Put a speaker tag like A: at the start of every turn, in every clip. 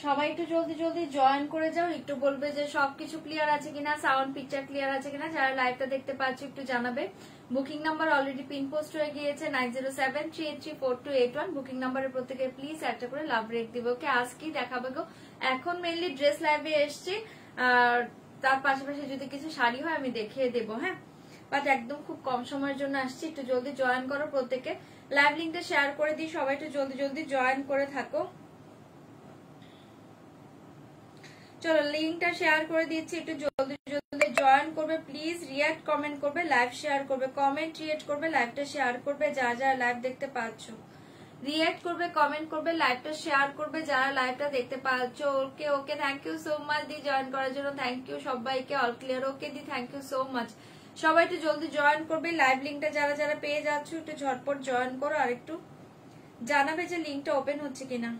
A: সবাই একটু জলদি জলদি জয়েন করে যাও, একটু বলবে যে সবকিছু ক্লিয়ার আছে কিনা, সাউন্ড পিকচার ক্লিয়ার আছে কিনা। যারা লাইভটা দেখতে পাচ্ছ একটু জানাবে। Booking number already pin post হয়ে গিয়েছে 9073834281। বুকিং নাম্বারের প্রত্যেকে প্লিজ একটা করে লাভ রেক দিবে। ওকে, আজ কি দেখাবে গো? এখন মেইনলি ড্রেস লাইভে এসছি, আর তার পাশাপাশি যদি কিছু শাড়ি হয় আমি দেখিয়ে দেবো। হ্যাঁ, বাট একদম খুব কম সময়ের জন্য আসছি, একটু জলদি জয়েন করো প্রত্যেকে। লাইভ লিঙ্কটা শেয়ার করে দিই, সবাই একটু জলদি জলদি জয়েন করে থাকো। চলো লিঙ্কটা শেয়ার করে দিচ্ছি, একটু জলদি জলদি জয়েন করবে প্লিজ। রিয়াক্ট কমেন্ট করবে, লাইভ শেয়ার করবে, কমেন্ট রিয়েক্ট করবে, লাইভটা শেয়ার করবে যারা যারা লাইভ দেখতে পাচ্ছ। রিয়েক্ট করবে, কমেন্ট করবে, লাইভটা শেয়ার করবে যারা লাইভটা দেখতে পাচ্ছ। Okay okay, thank you so much দি জয়েন করার জন্য, থ্যাংক ইউ সবাইকে। All clear? ওকে দি, থ্যাংক ইউ সো মাচ। সবাই একটু জলদি জয়েন করবে। লাইভ লিঙ্কটা যারা যারা পেয়ে যাচ্ছ একটু ঝটপট জয়েন করো, আর একটু জানাবে যে লিঙ্কটা ওপেন হচ্ছে কিনা।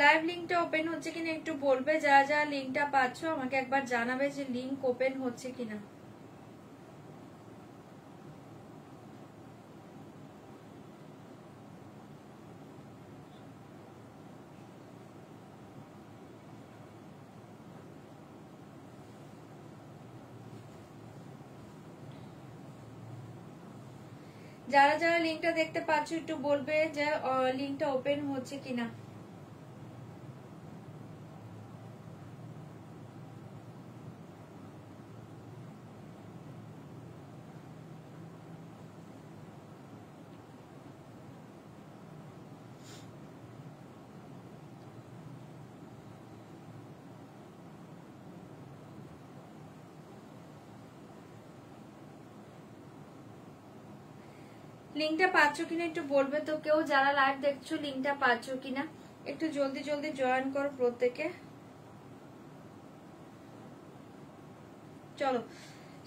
A: লাইভ লিঙ্কটা ওপেন হচ্ছে কিনা একটু বলবে। যারা যারা লিঙ্কটা পাচ্ছ আমাকে একবার জানাবে যে লিঙ্ক ওপেন হচ্ছে কিনা। যারা যারা লিঙ্কটা দেখতে পাচ্ছ একটু বলবে যে লিঙ্কটা ওপেন হচ্ছে কিনা। লিঙ্কটা পাচ্ছ কিনা একটু বলবে তো কেউ, যারা লাইভ দেখছো লিঙ্কটা পাচ্ছ কিনা একটু জলদি জলদি জয়েন করো প্রত্যেকে। চলো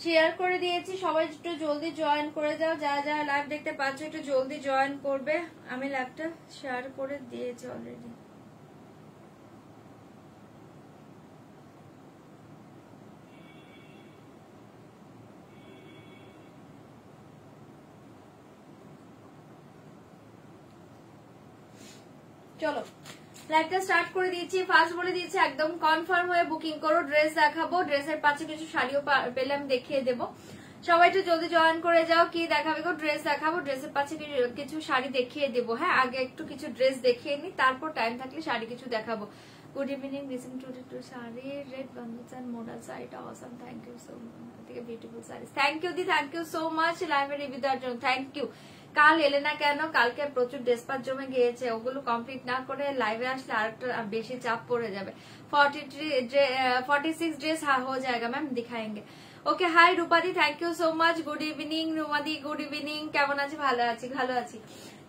A: শেয়ার করে দিয়েছি, সবাই একটু জলদি জয়েন করে যাও। যারা যারা লাইভ দেখতে পাচ্ছ একটু জলদি জয়েন করবে। আমি লাইভটা শেয়ার করে দিয়েছি অলরেডি। চলো লাইভটা স্টার্ট করে দিয়েছি। ফার্স্ট বলে দিয়েছি একদম কনফার্ম হয়ে বুকিং করো। ড্রেস দেখাবো, ড্রেসের পাশে কিছু শাড়িও পেলে আমি দেখিয়ে দেবো। সবাই একটু জলদি জয়েন করে যাও। কি দেখাবে গো? ড্রেস দেখাবো, ড্রেসের পাশে কিছু শাড়ি দেখিয়ে দেবো। হ্যাঁ, আগে একটু কিছু ড্রেস দেখিয়ে নি, তারপর টাইম থাকলে শাড়ি কিছু দেখাবো। Good evening, listen to sari red bundles and model শাড়িটা awesome, thank you so much. Beautiful sari, thank you দি, থ্যাংক ইউ সো মাচ লাইভে রিভিউ দেওয়ার জন্য, থ্যাংক ইউ। কাল এলে না কেন? কালকে প্রচুর ডেসপাত জমে গিয়েছে, ওগুলো কমপ্লিট না করে লাইভে আসলে আরেকটা বেশি চাপ পড়ে যাবে। 46 ড্রেস हो जाएगा मैम, दिखाएंगे। ওকে, হাই রূপাদি, thank you so much. Good evening রুমাদি, গুড ইভিনিং। কেমন আছি? ভালো আছি, ভালো আছি।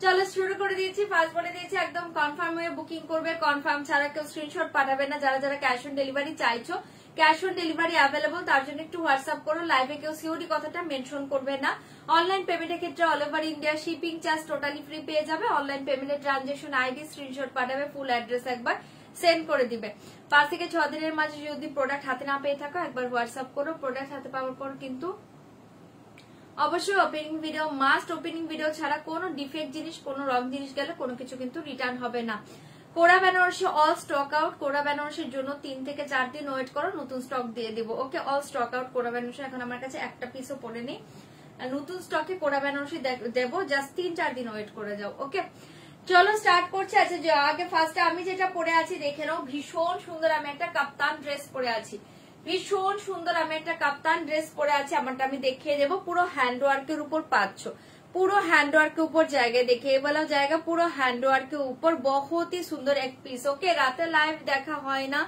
A: চলো শুরু করে দিয়েছি। ফার্স্ট বলে দিয়েছি একদম কনফার্ম হয়ে বুকিং করবে, কনফার্ম ছাড়া কেউ স্ক্রিনশট পাঠাবে না। যারা যারা ক্যাশ অন ডেলিভারি চাইছো, ক্যাশ অন ডেলিভারি অ্যাভেলেবল, তার জন্য একটু হোয়াটসঅ্যাপ করো। লাইভে কেউ সিওডি কথাটা মেনশন করবে না। অনলাইন পেমেন্টের ক্ষেত্রে all over India shipping charge totally free পেয়ে যাবে। অনলাইন পেমেন্টের ট্রানজেকশন আইডি স্ক্রিনশট পাঠাবে, ফুল অ্যাড্রেস একবার সেন্ড করে দিবে। 5 থেকে 6 দিনের মাঝে যদি প্রোডাক্ট হাতে না পেয়ে থাকো একবার হোয়াটসঅ্যাপ করো। প্রোডাক্ট হাতে পাওয়ার পর কিন্তু অবশ্যই opening video must. Opening video ছাড়া কোনো ডিফেক্ট জিনিস, কোনো রং জিনিস গেলে কোনো কিছু কিন্তু রিটার্ন হবে না। কোরা বেনারসি অল স্টক আউট। কোরা বেনারসির জন্য 3 থেকে 4 দিন ওয়েট করো, নতুন স্টক দিয়ে দিব। ওকে, অল স্টক আউট কোরা বেনারসি। এখন আমার কাছে একটা পিসও পড়ে নেই, নতুন স্টকে কোরা বেনারসি দেবো, জাস্ট 3-4 দিন ওয়েট করে যাও। ওকে, চলো স্টার্ট করছি। আচ্ছা, আগে ফার্স্টে আমি যেটা পরে আছি দেখে নাও। ভীষণ সুন্দর আমি একটা কাপ্তান ড্রেস পরে আছি, ভীষণ সুন্দর আমি একটা কাপ্তান ড্রেস পরে আছি। আমারটা আমি দেখিয়ে দেবো। পুরো হ্যান্ডওয়ার্কের উপর পাচ্ছ, পুরো হ্যান্ডওয়ার্কের উপর জায়গা দেখিয়ে বলা জায়গা, পুরো হ্যান্ডওয়ার্কের উপর বহুত ही সুন্দর এক পিস। ওকে, রাতে লাইভ দেখা হয় না,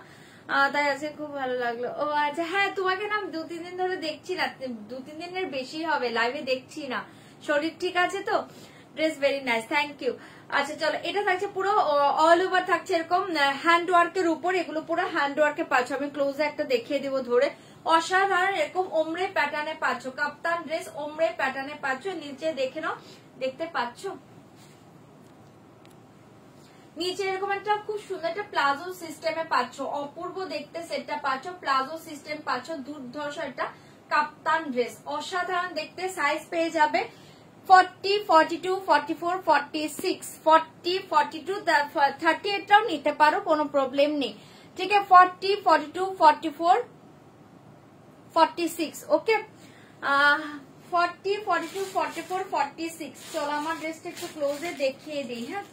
A: তাই আজকে খুব ভালো লাগলো। ও আচ্ছা, হ্যাঁ তোমাকে না 2-3 দিন ধরে দেখছি না, 2-3 দিনের বেশি হবে লাইভে দেখছি না। শরীর ঠিক আছে তো? Dress very nice, thank you. আচ্ছা চলো, এটা থাকছে পুরো অল ওভার থাকছে এরকম হ্যান্ড ওয়ার্কের উপর, এগুলো পুরো হ্যান্ড ওয়ার্কে পাচ্ছ। আমি ক্লোজে একটা দেখিয়ে দিব ধরে, অসাধারণ এরকম ওমরে প্যাটার্নে পাচ্ছ, কাপ্তান ড্রেস ওমরে প্যাটার্নে পাচ্ছ। নিচে দেখে নাও, দেখতে পাচ্ছ নিচে এরকম একটা খুব সুন্দর একটা প্লাজো সিস্টেমে পাচ্ছ, অপূর্ব দেখতে সেটটা পাচ্ছ, প্লাজো সিস্টেম পাচ্ছ, দুর্ধর্ষ একটা কাপ্তান ড্রেস, অসাধারণ দেখতে। সাইজ পেয়ে যাবে 40, 42, 44, 46, 40, 42, 38টাও নিতে পারো, কোনো প্রবলেম নেই। ঠিক আছে, 40, 42, 44, 46, ওকে। 40, 42, 44, 46। চলো আমার ড্রেসটা একটু ক্লোজে দেখিয়ে দিই। হ্যাঁ,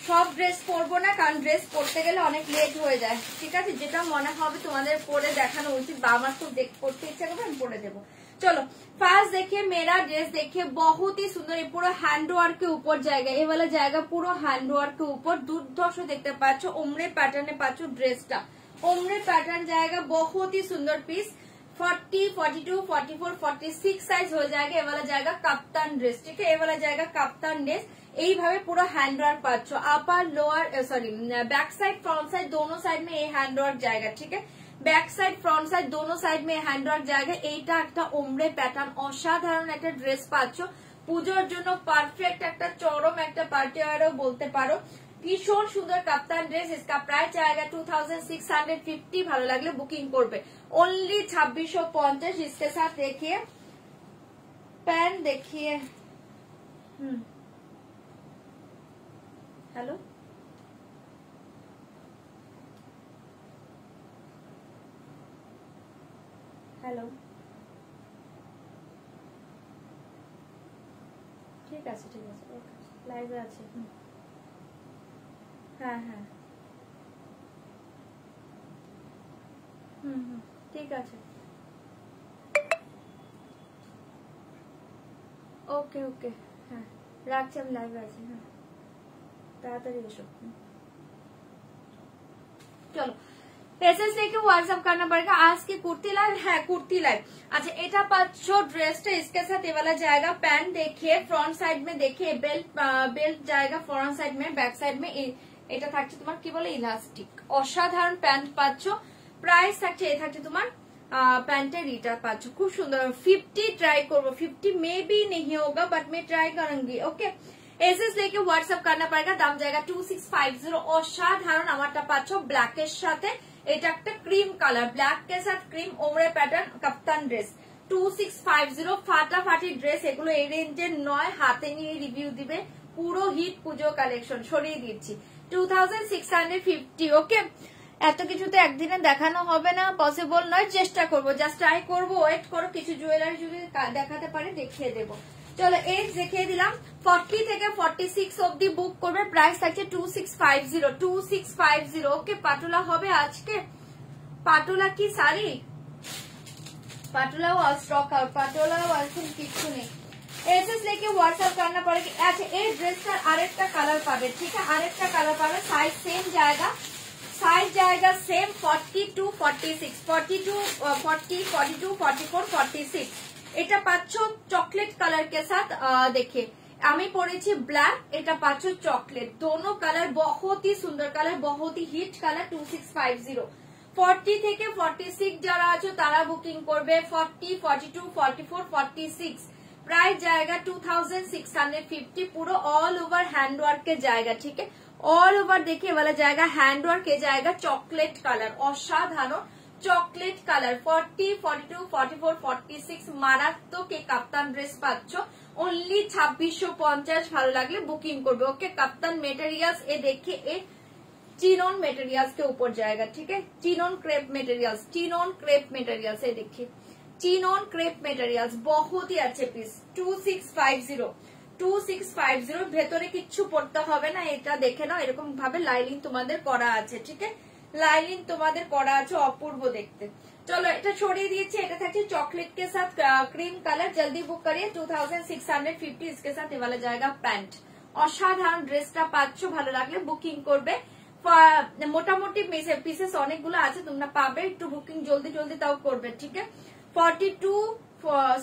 A: সব ড্রেস পরবো না, কারণ ড্রেস পরতে গেলে অনেক লেট হয়ে যায়। ঠিক আছে, যেটা মনে হবে তোমাদের পরে দেখানো উচিত বা আমার খুব পড়তে ইচ্ছা করবে আমি পরে দেবো। चलो फास्ट देखिए मेरा ड्रेस, देखिए बहुत ही सुंदर, ये पूरा हैंड वर्क के ऊपर जाएगा, ये वाला जाएगा पूरा हैंड वर्क के ऊपर, दुर्धर्ष देखते पाচ্ছ, ओमरे पैटर्ने पाচ্ছ ड्रेसটা, ओमरे पैटर्न जाएगा, बहुत ही सुंदर पीस। 40, 42, 44, 46 साइज हो जाएगा, ये वाला जाएगा काप्तान ड्रेस। ठीक है, ये वाला जाएगा काप्तान ड्रेस, এইভাবে পুরো হ্যান্ড ওয়ার্ক পাচ্ছ, upper lower sorry back side front side दोनों साइड में ये हैंड वर्क जाएगा। ठीक है, बैक साइड फ्रंट साइड दोनों साइड में हैंड वर्क जाएगा। এইটা একটা ওমরে প্যাটার্ন, অসাধারণ একটা ড্রেস পাচ্ছ, পূজোর জন্য পারফেক্ট একটা চরম একটা পার্টি ওয়্যারও বলতে পারো। ভীষণ সুন্দর কাপ্তান ড্রেস, इसका प्राइस आएगा 2650। ভালো লাগলে বুকিং করবে, ओनली 2650। इसके साथ देखिए पैन, देखिए हेलो हेलो ঠিক আছে ঠিক আছে, ওকে লাইভে আছে। হ্যাঁ হ্যাঁ ঠিক আছে, ওকে ওকে হ্যাঁ রাখছি, আমি লাইভে আছি। হ্যাঁ তাড়াতাড়ি এসো। চলো পেসেস लेके व्हाट्सएप करना पड़ेगा। आज की कुर्ती लाइव है, कुर्ती लाइव। अच्छा এটা পাচ্ছ ড্রেসটা, इसके साथ ये वाला जाएगा पैंट, देखिए फ्रंट साइड में, देखिए बेल्ट जाएगा फ्रंट साइड में, बैक साइड में এটা থাকছে তোমার কি বলে ইলাস্টিক, অসাধারণ প্যান্ট পাচ্ছ। প্রাইস থাকছে এ থাকছে তোমার पैंटेर ईटा पाচ্ছ, খুব সুন্দর। 50 ट्राई করবো, 50 मे भी नहीं होगा बट मैं ट्राई करूंगी। ओके एसएस लेके व्हाट्सएप करना पड़ेगा, दाम जाएगा 2650। অসাধারণ আমারটা পাচ্ছ ব্ল্যাকের সাথে, এটা একটা ক্রিম কালার, ব্ল্যাক के साथ ক্রিম ওমরে প্যাটার্ন কাপ্তান ড্রেস, 2650। ফাটাফাটি ড্রেস এগুলো, এই রেঞ্জের নয়, হাতে নিয়ে রিভিউ দিবে, পুরো হিট পুজো কালেকশন সরিয়ে দিচ্ছি 2650। ওকে এত কিছু তো একদিনে দেখানো হবে না, পসিবল নয়, চেষ্টা করবো, জাস্ট ট্রাই করবো, ওয়েট করো, কিছু জুয়েলারি যদি দেখাতে পারি দেখিয়ে দেবো। চলো এজ দেখিয়ে দিলাম, 40 থেকে 46 অব্দি বুক করবে, প্রাইস থাকছে 2650, 2650। ওকে পাটোলা হবে আজকে, পাটোলা কি শাড়ি, পাটোলাও স্টক আউট, পাটোলাও এখন কিচ্ছু নেই। एसएस लेके व्हाट्सएप करना पड़ेगा। अच्छा এই ড্রেসটার আরেকটা কালার পাবে, ঠিক আছে আরেকটা কালার পাবে, সাইজ সেম जाएगा, साइज जाएगा सेम 42, 46, 42, 40, 42, 44, 46। এটা পাচ্ছ চকলেট কালার के साथ। देखिए আমি পরেছি ব্ল্যাক, এটা পাচ্ছ চকলেট, दोनों কালার बहुत ही सुंदर কালার, बहुत ही হিট কালার। 2650। 40 থেকে 46 যারা আছো তারা বুকিং করবে, 40, 42, 44, 46। प्राइस जाएगा 2650। पूरा ऑल ओवर हैंड वर्क के जाएगा। ठीक है, ऑल ओवर देखिए वाला जाएगा हैंड वर्क के जाएगा, चॉकलेट कलर, असाधारण चॉकलेट कलर। 40, 42, 44, 46 মারাত্মক এই কাপ্তান ড্রেস পাচ্ছ, ओनली 2650। ভালো লাগলে বুকিং করবে। ओके কাপ্তান মেটেরিয়ালস, ये देखिए ये चिनोन मेटेरियल्स के ऊपर जाएगा। ठीक है, chinon crepe materials, chinon crepe materials, ये देखिए चिनोन क्रेप मेटेरियल्स, बहुत ही अच्छे पीस। 2650, 2650। ভেতরে কিচ্ছু পড়তে হবে না, এটা দেখে নাও, এরকম ভাবে লাইলিং তোমাদের করা আছে। ঠিক আছে, লাইলিং তোমাদের করা আছে, অপূর্ব দেখতে। চলো এটা ছড়িয়ে দিয়েছি, এটা থাকছে চকলেট के साथ क्रीम कलर। जल्दी बुक करिए 2650। इसके साथ ये वाला जाएगा पैंट। অসাধারণ ড্রেসটা পাচ্ছ, ভালো লাগলে বুকিং করবে। মোটামুটি পিসেস অনেকগুলো আছে, তোমরা পাবে, একটু বুকিং জলদি জলদি তাও করবে। ঠিক আছে, 42,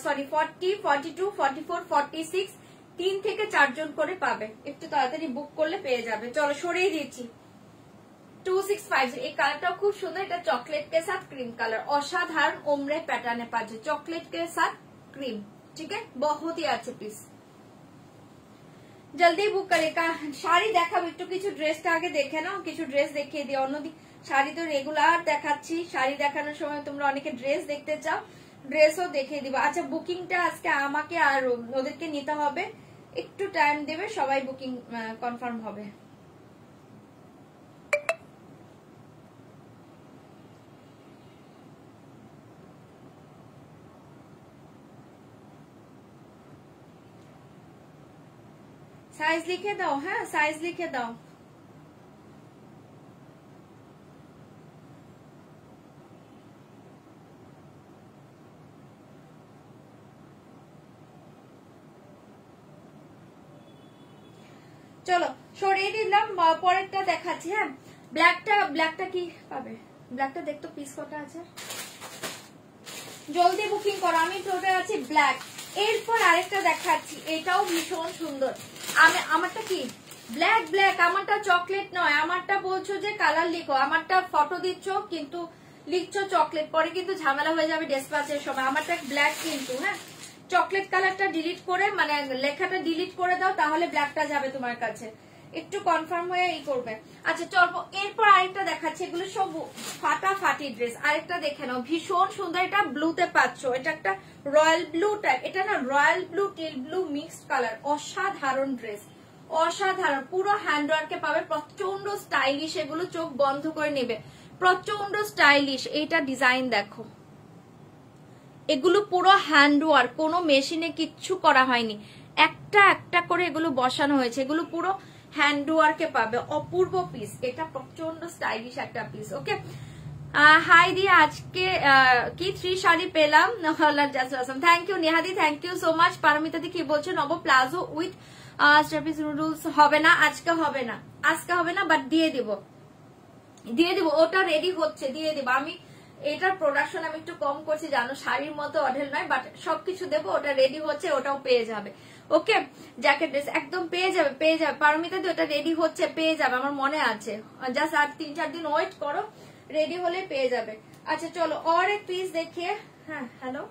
A: 40, 42, 44, 46 3 থেকে 4 জন করে পাবে, একটু তাড়াতাড়ি বুক করলে পেয়ে যাবে। চলো সরিয়ে দিচ্ছি 2650। এই কালারটাও খুব সুন্দর, এটা চকলেট কে সাথ ক্রিম কালার, অসাধারণ ওমরে প্যাটার্নে পাচ্ছে, চকলেট কে সাথ ক্রিম, ঠিক है, बहुत ही अच्छे पीस। জলদি বুক করে। শাড়ি দেখাবো, একটু কিছু ড্রেসটা আগে দেখে নাও, কিছু ড্রেস দেখিয়ে দিই। অন্যদিন শাড়ি তো রেগুলার দেখাচ্ছি, শাড়ি দেখানোর সময় তোমরা অনেকে ড্রেস দেখতে চাও, ড্রেসও দেখিয়ে দিব। আচ্ছা বুকিংটা আজকে আমাকে আর ওদেরকে নিতে হবে, একটু টাইম দেবে, সবাই বুকিং কনফার্ম হবে। সাইজ লিখে দাও, হ্যাঁ সাইজ লিখে দাও। চলো সরিয়ে দিলাম, পরেরটা দেখাচ্ছি। হ্যাঁ ব্ল্যাকটা কি পাবে, ব্ল্যাকটা দেখতো পিস কটা আছে, জলদি বুকিং করো। আমি টোটাল আছি ব্ল্যাক। এরপর আরেকটা দেখাচ্ছি, এটাও ভীষণ সুন্দর। আমারটা কি ব্ল্যাক, আমারটা চকলেট নয়, আমারটা বলছো যে কালার লিখো, আমারটা ফটো দিচ্ছ কিন্তু লিখছো চকলেট, পরে কিন্তু ঝামেলা হয়ে যাবে ডেসপ্যাচের সময়। আমারটা ব্ল্যাক কিন্তু, হ্যাঁ চকলেট কালারটা ডিলিট করে, মানে লেখাটা ডিলিট করে দাও, তাহলে ব্ল্যাকটা যাবে তোমার কাছে, একটু কনফার্ম হয়ে এই করবে। আচ্ছা চলবো, এরপর আরেকটা দেখাচ্ছি, এগুলো সব ফাটাফাটি ড্রেস। আরেকটা দেখে নাও, ভীষণ সুন্দর, এটা ব্লুতে পাচ্ছ, এটা একটা রয়্যাল ব্লু টাইপ, এটা না royal blue teal blue mixed colour, অসাধারণ ড্রেস, অসাধারণ, পুরো হ্যান্ডওয়ার্কে পাবে, প্রচন্ড স্টাইলিশ, এগুলো চোখ বন্ধ করে নেবে, প্রচন্ড স্টাইলিশ। এইটা ডিজাইন দেখো, এগুলো পুরো হ্যান্ডওয়ার্ক, কোনো মেশিনে কিচ্ছু করা হয়নি, একটা একটা করে এগুলো বসানো হয়েছে, এগুলো পুরো হ্যান্ডওয়ার্কে পাবে, অপূর্ব পিস, এটা প্রচন্ড স্টাইলিশ একটা পিস। ওকে হাই দি, আজকে কি 3 শাড়ি পেলাম, থ্যাংক ইউ নেহাদি, thank you so much. Paromita di কি বলছো, নব প্লাজো উইথ স্ট্রাপিস নুডলস হবে না, আজকে হবে না, আজকে হবে না, বাট দিয়ে দিব, ওটা রেডি হচ্ছে, দিয়ে দিব। আমি এটার প্রোডাকশন আমি একটু কম করছি জানো, শাড়ির মতো অঢেল নয়, বাট সবকিছু দেবো, ওটা রেডি হচ্ছে, ওটাও পেয়ে যাবে। ওকে জ্যাকেট ড্রেস একদম পেয়ে যাবে, পারমিতা দি ওটা রেডি হচ্ছে, পেয়ে যাবে, আমার মনে আছে, জাস্ট আর 3-4 দিন ওয়েট করো, রেডি হলে পেয়ে যাবে। আচ্ছা চলো और एक পিস দেখিয়ে। হ্যাঁ হ্যালো,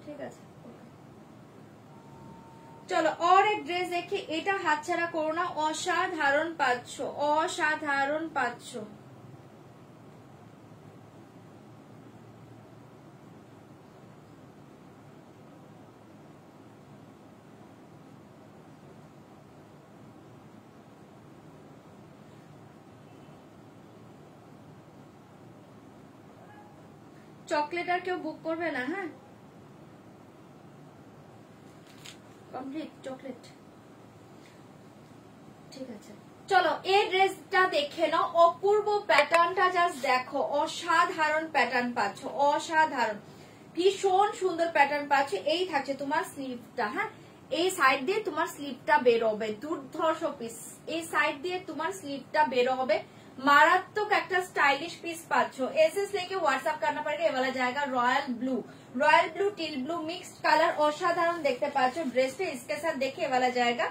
A: ঠিক আছে চলো और एक ড্রেস দেখি, এটা হাতছাড়া করো না, অসাধারণ পাচ্ছ, অসাধারণ পাচ্ছ। চকলেট আর কেউ বুক করবে না, হ্যাঁ কমপ্লিট চকলেট, ঠিক আছে। চলো এই ড্রেসটা দেখে নাও, অপূর্ব প্যাটার্নটা জাস্ট দেখো, অসাধারণ প্যাটার্ন পাচ্ছ, অসাধারণ, ভীষণ সুন্দর প্যাটার্ন পাচ্ছ। এই থাকছে তোমার স্লিভটা, হ্যাঁ এই সাইড দিয়ে তোমার স্লিভটা বেরোবে, দুর্ধর্ষ পিস, এই সাইড দিয়ে তোমার স্লিভটা বেরো হবে, मारात्मक একটা স্টাইলিশ পিস পাচ্ছ। एसएस लेके व्हाट्सएप करना पड़ेगा, ये वाला जाएगा royal blue teal blue mixed colour, অসাধারণ দেখতে পাচ্ছ ড্রেসটা। इसके साथ देखिए ये वाला जाएगा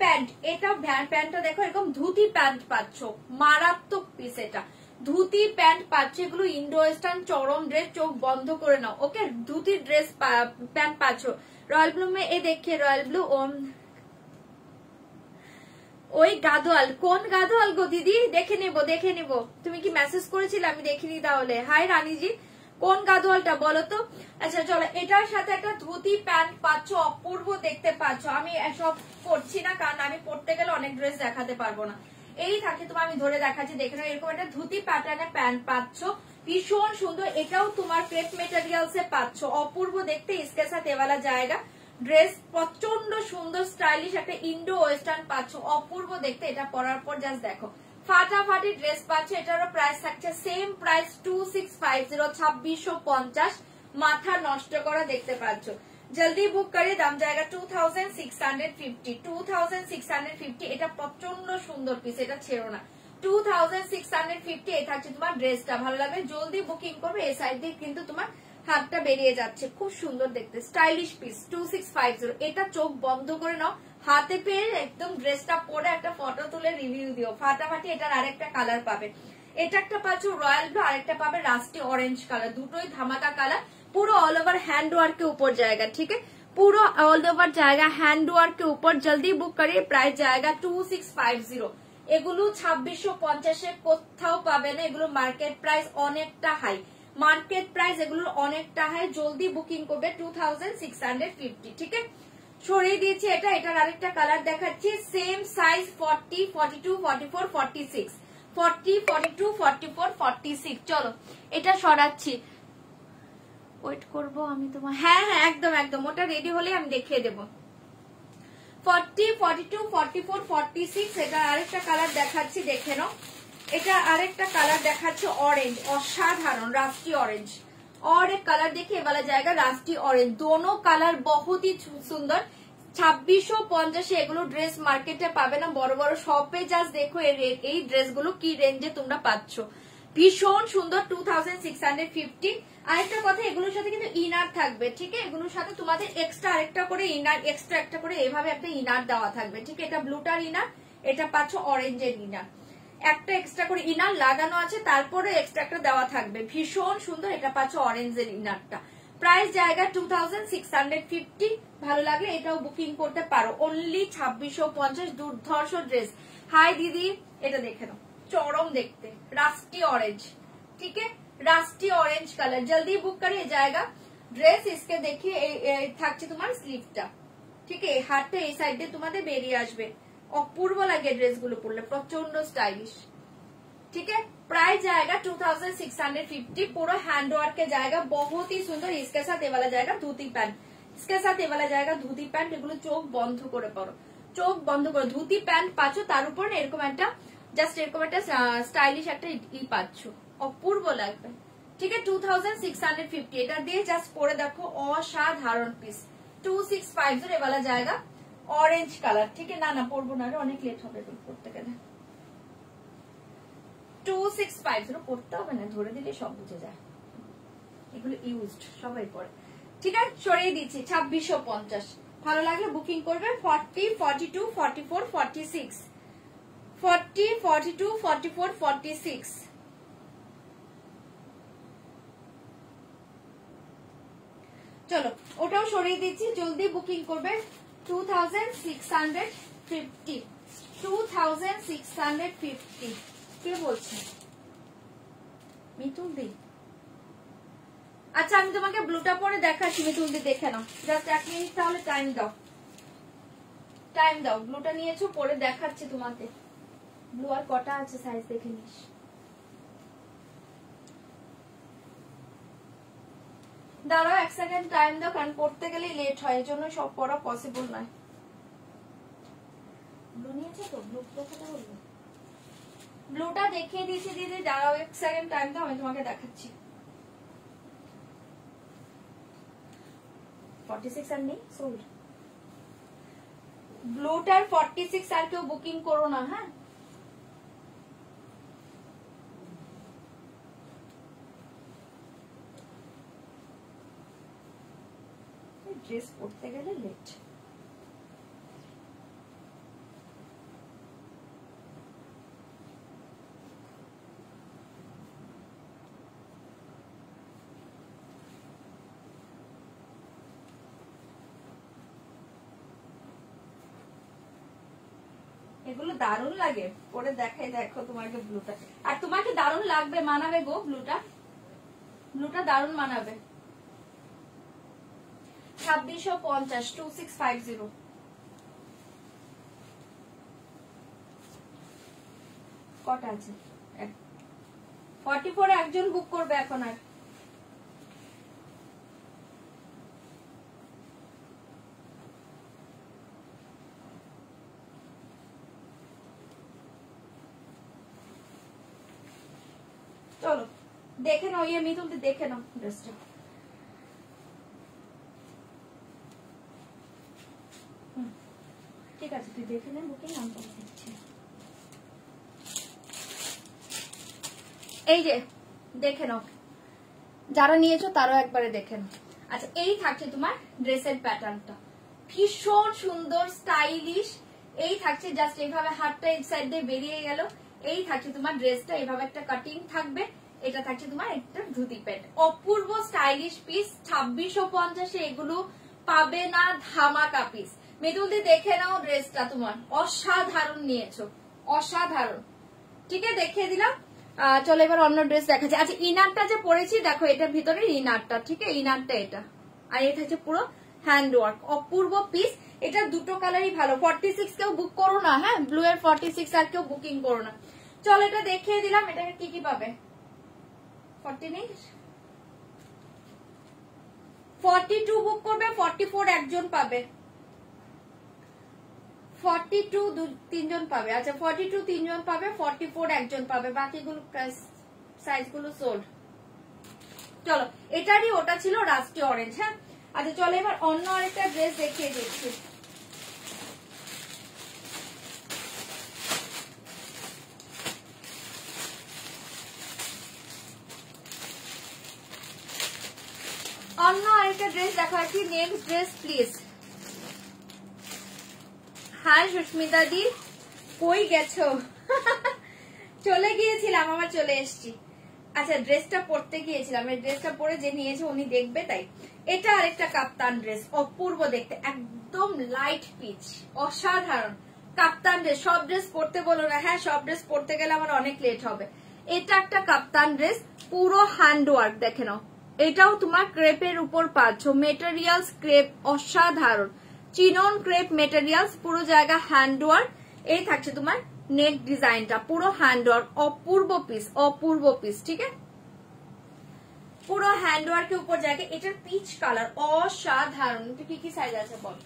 A: প্যান্ট, এটা প্যান্টটা দেখো এরকম ধুতি প্যান্ট পাচ্ছ, মারাত্মক পিস, এটা ধুতি প্যান্ট পাচ্ছ, এগুলো ইন্ডো ওয়েস্টার্ন চরম ড্রেস, চোখ বন্ধ করে নাও। ওকে ধুতি ড্রেস প্যান্ট পাচ্ছ রয়্যাল ব্লু মে, এ দেখিয়ে রয়্যাল ব্লু। ওই গাদোয়াল, কোন গাদোয়াল গো দিদি, দেখে নেব, তুমি কি মেসেজ করেছিলে, আমি দেখিনি তাহলে। হাই রানীজি, কোন গাদোয়ালটা বলো তো। আচ্ছা চলো, এটার সাথে একটা ধুতি প্যান্ট পাচ্ছ, অপূর্ব দেখতে পাচ্ছ। আমি সব পরছি না, কারণ আমি পরতে গেলে অনেক ড্রেস দেখাতে পারবো না। এই থাকে তোমার, আমি ধরে দেখাচ্ছি, দেখে নাও, এরকম একটা ধুতি প্যাটার্নের প্যান্ট পাচ্ছ, ভীষণ সুন্দর, এটাও তোমার ক্রেপ মেটেরিয়ালস এ পাচ্ছ, অপূর্ব দেখতে। इसके साथ ये वाला जाएगा ড্রেস, প্রচন্ড সুন্দর স্টাইলিশ একটা ইন্ডো ওয়েস্টার্ন পাচ্ছ, অপূর্ব দেখতে। এটা পরার পর জাস্ট দেখো, ফাটাফাটি ড্রেস পাচ্ছ। এটারও প্রাইস থাকছে সেম প্রাইস 2650, 2650, মাথা নষ্ট করা দেখতে পাচ্ছ। জলদি বুক করে, দাম জায়গা 2650, 2650। এটা প্রচন্ড সুন্দর পিস, এটা ছেড়ো না। 2650 এই থাকছে তোমার ড্রেসটা। ভালো লাগবে জলদি বুকিং করবে। এই সাইড দিয়ে কিন্তু তোমার হাতটা বেরিয়ে যাচ্ছে, খুব সুন্দর দেখতে, স্টাইলিশ পিস 2650। এটা চোখ বন্ধ করে নাও, হাতে পেয়ে একদম ড্রেসটা পরে একটা ফটো তুলে রিভিউ দিও ফাটাফাটি। এটার আরেকটা কালার পাবে, এটা একটা পাচ্ছ রয়্যাল ব্লু, আরেকটা পাবে রাস্টি অরেঞ্জ কালার, দুটোই ধামাকা কালার। পুরো অল ওভার হ্যান্ড ওয়ার্ক উপর জায়গা, ঠিক আছে, পুরো অল ওভার জায়গা হ্যান্ড ওয়ার্ক के ऊपर। जल्दी बुक करिए, प्राइस जाएगा 2650। এগুলো 2650 কোথাও পাবে না, এগুলো মার্কেট প্রাইস অনেকটা হাই, মার্কেট প্রাইস এগুলো অনেকটা হাই। জলদি বুকিং করবে 2650, ঠিক আছে। সরিয়ে দিয়েছি এটা। এটার আরেকটা কালার দেখাচ্ছি, সেম সাইজ 40, 42, 44, 46, 40, 42, 44, 46। চলো এটা সরাচ্ছি, ওয়েট করবো আমি তোমার। হ্যাঁ হ্যাঁ একদম একদম, ওটা রেডি হলে আমি দেখিয়ে দেবো। 40, 42, 44, 46। এটা আরেকটা কালার দেখাচ্ছি, দেখে নাও। এটা আরেকটা কালার দেখাচ্ছে অরেঞ্জ, অসাধারণ রাস্টি অরেঞ্জ। और एक कलर देखिए वाला जाएगा रास्टी ऑरेंज, दोनों कलर बहुत ही सुंदर। 2650 এগুলো ড্রেস মার্কেটে পাবে না, বড় বড় শপে জাস্ট দেখো এই ড্রেসগুলো কি রেঞ্জে তোমরা পাচ্ছ, ভীষণ সুন্দর 2650। আরেকটা কথা, এগুলোর সাথে কিন্তু ইনার থাকবে, ঠিক আছে, এগুলোর সাথে তোমাদের এক্সট্রা আরেকটা করে ইনার, এক্সট্রা একটা করে এভাবে একটা ইনার দেওয়া থাকবে, ঠিক আছে। এটা ব্লুটার ইনার, এটা পাচ্ছ অরেঞ্জের ইনার, একটা এক্সট্রা করে ইনার লাগানো আছে, তারপরে এক্সট্রা একটা দেওয়া থাকবে, ভীষণ সুন্দর। এটা পাচ্ছ অরেঞ্জের ইনারটা, প্রাইস জায়গা 2650। ভালো লাগলে এটাও বুকিং করতে পারো, অনলি 2650। দুর্ধর্ষ ড্রেস। হাই দিদি, এটা দেখে নাও, চরম দেখতে রাস্টি অরেঞ্জ, ठीक है, রাস্টি অরেঞ্জ কালার। জলদি বুক করিয়ে জায়গা ড্রেস। इसके देखिए থাকছে তোমার স্লিভটা, ঠিক আছে, হাতটা এই সাইডে তোমাদের বেরিয়ে আসবে, অপূর্ব লাগে ড্রেসগুলো পরলে, প্রচন্ড স্টাইলিশ, ठीक है। प्राइस जाएगा 2650, पूरा हैंड वर्क के जाएगा, बहुत ही सुंदर। इसके साथ ये वाला जाएगा धोती पैंट, इसके साथ ये वाला जाएगा ধুতি প্যান্ট। এগুলো চোখ বন্ধ করে পরো, চোখ বন্ধ করে ধুতি প্যান্ট পাচ্ছ, তার উপর এরকম একটা জাস্ট এরকম একটা স্টাইলিশ একটা ই পাচ্ছ, অপূর্ব লাগবে, ঠিক আছে। 2650 এটা দিয়ে জাস্ট পরে দেখো, অসাধারণ পিস। 2650 এ वाला जाएगा অরেঞ্জ কালার, ঠিক আছে। না না পরবো না, অনেক লেট হবে পড়তে গেলে। 2650 পড়তে হবে না, ধরে দিলে সব বুঝে যায়, এগুলো ইউজড সবাই পরে, ঠিক আছে। সরিয়ে দিচ্ছি 2650। ভালো লাগলে বুকিং করবে। 40, 42, 44, 46, 40, 42, 44, 46। চলো ওটাও সরিয়ে দিচ্ছি, জলদি বুকিং করবে। 2650, 2650। কে বলছে? মিতুল দি। আচ্ছা আমি তোমাকে ব্লুটা পরে দেখাচ্ছি, মিতুল দি দেখে নাও, জাস্ট 1 মিনিট তাহলে টাইম দাও, টাইম দাও। ব্লুটা নিয়েছো, পরে দেখাচ্ছি তোমাকে। ব্লু আর কটা আছে সাইজ দেখে নিস। দাঁড়াও 1 সেকেন্ড টাইম দাও, কারণ পড়তে গেলেই লেট হয়, এই জন্য সব পড়া পসিবল নয়। ব্লু নিয়েছো তো? ব্লু কোথাটা বলবো? ব্লুটা দেখিয়ে দিয়েছি দিদি, দাঁড়াও 1 সেকেন্ড টাইম দাও, আমি তোমাকে দেখাচ্ছি। 46 আর নেই সোল্ড। ব্লুটার 46 আর কেউ বুকিং করো না, হ্যাঁ। ড্রেস পরতে গেলে লেট। এগুলো দারুণ লাগে, পরে দেখাই, দেখো তোমাকে ব্লুটা, আর তোমাকে দারুণ লাগবে, মানাবে গো ব্লুটা, ব্লুটা দারুণ মানাবে। 2650, 2650। কটা আছে? 44 একজন বুক করবে এখন। আর চলো দেখে নাও, ইয়ে মিতুল দেখে নাও ড্রেসটা। ঠিক আছে তুই দেখে নে বুকিং, আমি করে দিচ্ছি। এই যে দেখে নাও, যারা নিয়েছো তারও একবারে দেখে নাও। আচ্ছা এই থাকছে তোমার ড্রেসের প্যাটার্নটা, ভীষণ সুন্দর স্টাইলিশ। এই থাকছে জাস্ট এইভাবে হাতটা এই সাইড দিয়ে বেরিয়ে গেল। এই থাকছে তোমার ড্রেসটা, এইভাবে একটা কাটিং থাকবে। এটা থাকছে তোমার একটা ধুতি প্যান্ট, অপূর্ব স্টাইলিশ পিস। 2650 এগুলো পাবে না, ধামাকা পিস। মেদুলদি দেখে নাও ড্রেসটা, তোমার অসাধারণ নিয়েছো, অসাধারণ। ঠিক আছে দেখিয়ে দিলাম। চলো এবার অন্য ড্রেস দেখাচ্ছি। আচ্ছা ইনারটা যে পরেছি দেখো, এটার ভিতরে ইনারটা, ঠিক আছে ইনারটা এটা, আর এটা হচ্ছে পুরো হ্যান্ড ওয়ার্ক, অপূর্ব পিস। এটা দুটো কালারই ভালো। 46 কেউ বুক করো না, হ্যাঁ ব্লু এর 46 আর কেউ বুকিং করো না। চলো এটা দেখিয়ে দিলাম। এটাকে কি কি পাবে? 42 বুক করবে, 44 একজন পাবে, 42 তিনজন পাবে। আচ্ছা 42 তিনজন পাবে, 44 একজন পাবে, বাকিগুলো সাইজ গুলো সোল্ড। চলো এটারই ওটা ছিল রাস্টি অরেঞ্জ। হ্যাঁ আচ্ছা চলো এবার অন্য আরেকটা ড্রেস দেখিয়ে দিচ্ছি। অন্য আরেকটা ড্রেস দেখাচ্ছি। Next dress please. Hi Susmita di, কই গেছো? চলে গিয়েছিলাম, আবার চলে এসছি। আচ্ছা ড্রেসটা পরতে গিয়েছিলাম, এই ড্রেসটা পরে যে নিয়েছে উনি দেখবে তাই। এটা আরেকটা কাপ্তান ড্রেস, অপূর্ব দেখতে, একদম লাইট পিচ, অসাধারণ কাপ্তান ড্রেস। সব ড্রেস পরতে বলো না, হ্যাঁ সব ড্রেস পরতে গেলে আমার অনেক লেট হবে। এটা একটা কাপ্তান ড্রেস, পুরো হ্যান্ড ওয়ার্ক দেখে নাও। এটাও তোমার ক্রেপের উপর পাচ্ছ, মেটেরিয়ালস ক্রেপ, অসাধারণ চিনন ক্রেপ মেটেরিয়ালস, পুরো জায়গা হ্যান্ড ওয়ার্ক। এই থাকছে তোমার নেক ডিজাইনটা, পুরো হ্যান্ড ওয়ার্ক, অপূর্ব পিস, অপূর্ব পিস। ঠিক আছে পুরো হ্যান্ড ওয়ার্কের উপর জায়গা। এটার পিচ কালার অসাধারণ। কি কি সাইজ আছে বল?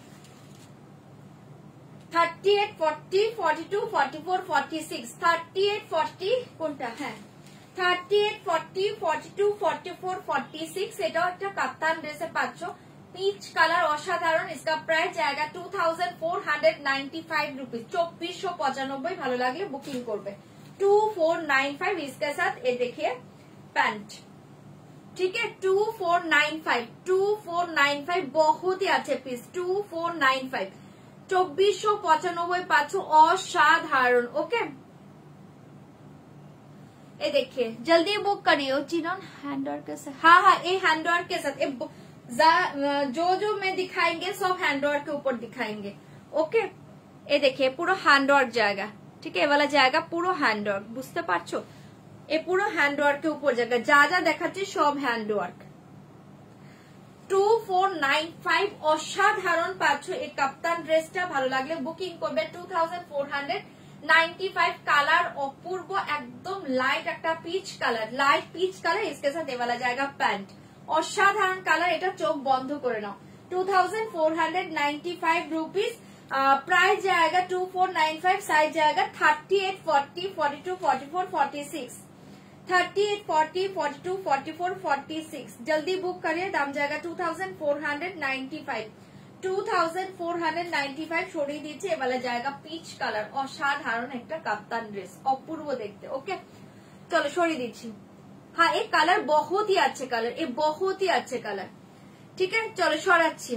A: 38, 40, 42, 44, 46, 38, 40 কোনটা? হ্যাঁ 38, 40, 42, 44, 46। এটাও একটা কাপ্তান ড্রেসে পাচ্ছ, পিচ কালার অসাধারণ। इसका প্রাইস জায়গা 2495 রুপিস, 2495। ভালো লাগলে বুকিং করবে 2495। इसके साथ ये देखिए पैंट, ठीक है 2495, 2495 बहुत ही अच्छे पीस, 2495, 2495 पाচ্ছ, অসাধারণ। ওকে ये देखिए जल्दी बुक करियो चिनन हैंडवर्क के साथ। हाँ हाँ ये हैंडवर्क के साथ, जो जो मैं दिखाएंगे सब हैंडवर्क के ऊपर दिखाएंगे। ओके ये देखिए পুরো হ্যান্ডওয়ার্ক জায়গা, ঠিক है वाला জায়গা পুরো হ্যান্ডওয়ার্ক, বুঝতে পারছো? এ পুরো হ্যান্ডওয়ার্কের উপর জায়গা, যা যা দেখাচ্ছি সব হ্যান্ডওয়ার্ক। 2495 অসাধারণ পাচ্ছ এই কাপ্তান ড্রেসটা। ভালো লাগলে বুকিং করবে 2495। কালার অপূর্ব, একদম লাইট একটা peach colour, light peach colour. इसके साथ ये वाला জায়গা প্যান্ট, অসাধারণ কালার। এটা চোখ বন্ধ করে নাও। 2495 রুপিস, প্রাইস জায়গা 2495, সাইজ জায়গা 38, 40, 42, 44, 46, 38, 40, 42, 44, 46। जल्दी बुक करिए, दाम जाएगा 2495, 2495 সরিয়ে দিচ্ছে। এবারে জায়গা পিচ কালার, অসাধারণ একটা কাপ্তান ড্রেস, অপূর্ব দেখতে। ওকে চলো সরিয়ে দিচ্ছি। हाँ एक कलर बहुत ही अच्छे कलर, ये बहुत ही अच्छे कलर। ठीक है चलो সরাচ্ছি।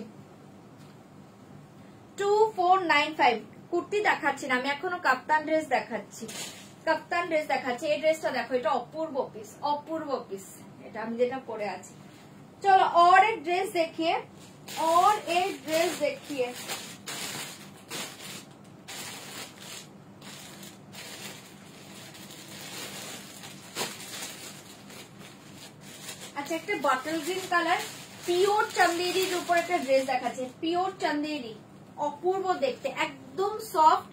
A: 2495 কুর্তি দেখাচ্ছি না আমি, এখনো কাপ্তান ড্রেস দেখাচ্ছি, কাপ্তান ড্রেস দেখাচ্ছি। এই ড্রেসটা দেখো, এটা অপূর্ব পিস, অপূর্ব পিস। এটা আমি যেটা পরে আছি। চলো और एक ड्रेस देखिए, और एक ड्रेस देखिए। আচ্ছা একটা বটল গ্রিন কালার, পিওর চন্দেরির উপর একটা ড্রেস দেখাচ্ছে, পিওর চন্দেরি, অপূর্ব দেখতে, একদম soft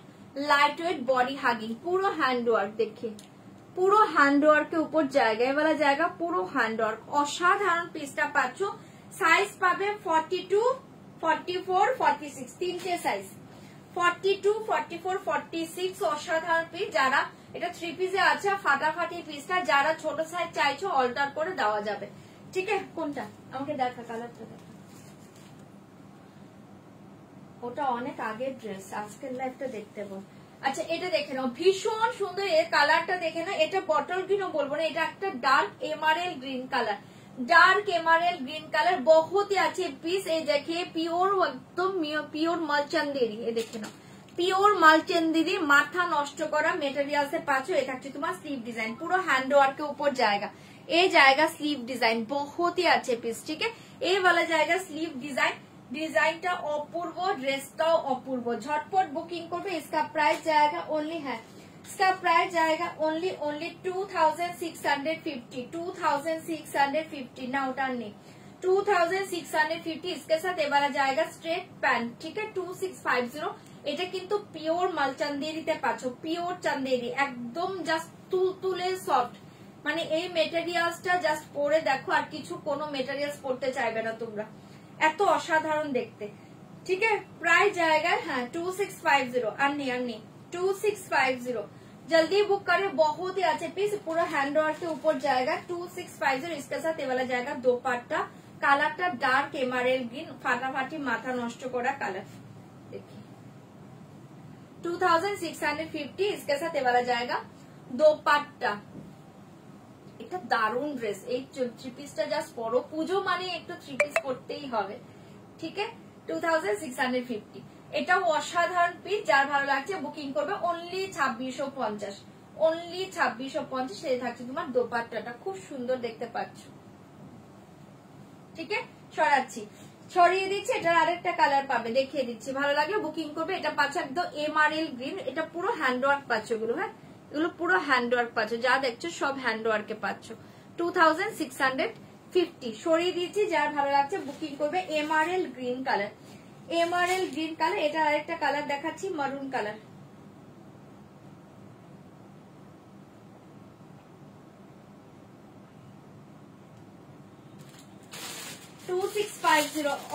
A: light weight body hugging, পুরো হ্যান্ডওয়ার্ক। দেখে পুরো হ্যান্ডওয়ার্কের উপর জায়গা, এবারে জায়গা পুরো হ্যান্ডওয়ার্ক, অসাধারণ পিসটা পাচ্ছ। সাইজ পাবে 42, 44, 46, তিনটে সাইজ, 42, 44, 46। অসাধারণ পিস। যারা এটা 3 পিসে আছে, ফাটাফাটি পিসটা, যারা ছোট সাইজ চাইছো অল্টার করে দেওয়া যাবে। ঠিক আছে কোনটা আমাকে দেখা, কালারটা দেখা। ওটা অনেক আগের ড্রেস, আজকের লাইফটা দেখতে বল। আচ্ছা এটা দেখে নাও, ভীষণ সুন্দর এর কালারটা দেখে নাও। এটা বটল গ্রিনও বলবো না, এটা একটা dark emerald green colour, dark emerald green colour बहुत ही अच्छे पीस। ये देखिए পিওর একদম পিওর মালচন্দেরি, এ দেখে নাও পিওর মালচন্দেরি, মাথা নষ্ট করা মেটেরিয়ালস এর পাচ্ছ। এটা হচ্ছে তোমার স্লিভ ডিজাইন, পুরো হ্যান্ড ওয়ার্ক के ऊपर जाएगा, ये जाएगा स्लीव डिजाइन, बहुत ही अच्छे पीस। ठीक है, ये वाला जाएगा स्लीव डिजाइन, ডিজাইনটা অপূর্ব, ড্রেসটাও অপূর্ব। ঝটপট বুকিং করবে। इसका प्राइस जाएगा ओनली है, इसका प्राइस जाएगा ओनली 2650, 2650 ना उठाने 2650। इसके साथ ये वाला जाएगा स्ट्रेट पैंट। ठीक है, 2650। এটা কিন্তু পিওর মালচান্দেরিতে পাচ্ছ, পিওর চান্দেরি, একদম জাস্ট তুলতুলে সফট। মানে এই মেটেরিয়ালসটা জাস্ট পরে দেখো, আর কিছু কোনো মেটেরিয়ালস পড়তে চাইবে না তোমরা, এত অসাধারণ দেখতে। ঠিক আছে, প্রাইস जाएगा হ্যাঁ 2650। अन्नी 2650, जल्दी बुक करें, बहुत ही अच्छे पीस, पूरा हैंड वर्क के ऊपर जाएगा 2650। इसके साथ ये वाला जाएगा दोपट्टा, কালারটা ডার্ক এমারেল গ্রিন, ফাটাফাটি মাথা নষ্ট করা কালার। देखिए 2650। इसके साथ ये वाला जाएगा दोपट्टा। এটা দারুণ ড্রেস, এই থ্রি পিসটা জাস্ট পরো, পুজো মানে একটু থ্রি পিস পরতেই হবে। ঠিক আছে, 2650। এটাও অসাধারণ পিস, যার ভালো লাগছে বুকিং করবে। Only 2650, only 2650। সেটা থাকছে তোমার দোপাট্টাটা, খুব সুন্দর দেখতে পাচ্ছ। ঠিক আছে, সরাচ্ছি, ছড়িয়ে দিচ্ছি। এটার আরেকটা কালার পাবে, দেখিয়ে দিচ্ছি, ভালো লাগলে বুকিং করবে। এটা পাচ্ছ একদম এমআরএল গ্রিন, এটা পুরো হ্যান্ড ওয়ার্ক পাচ্ছ এগুলো। হ্যাঁ, এগুলো পুরো হ্যান্ড ওয়ার্ক পাচ্ছ, যা দেখছো সব হ্যান্ড ওয়ার্কে পাচ্ছ। 2650 সরিয়ে দিচ্ছি, যার ভালো লাগছে বুকিং করবে। MRL green colour, MRL green colour. এটা আরেকটা কালার দেখাচ্ছি, মারুন কালার।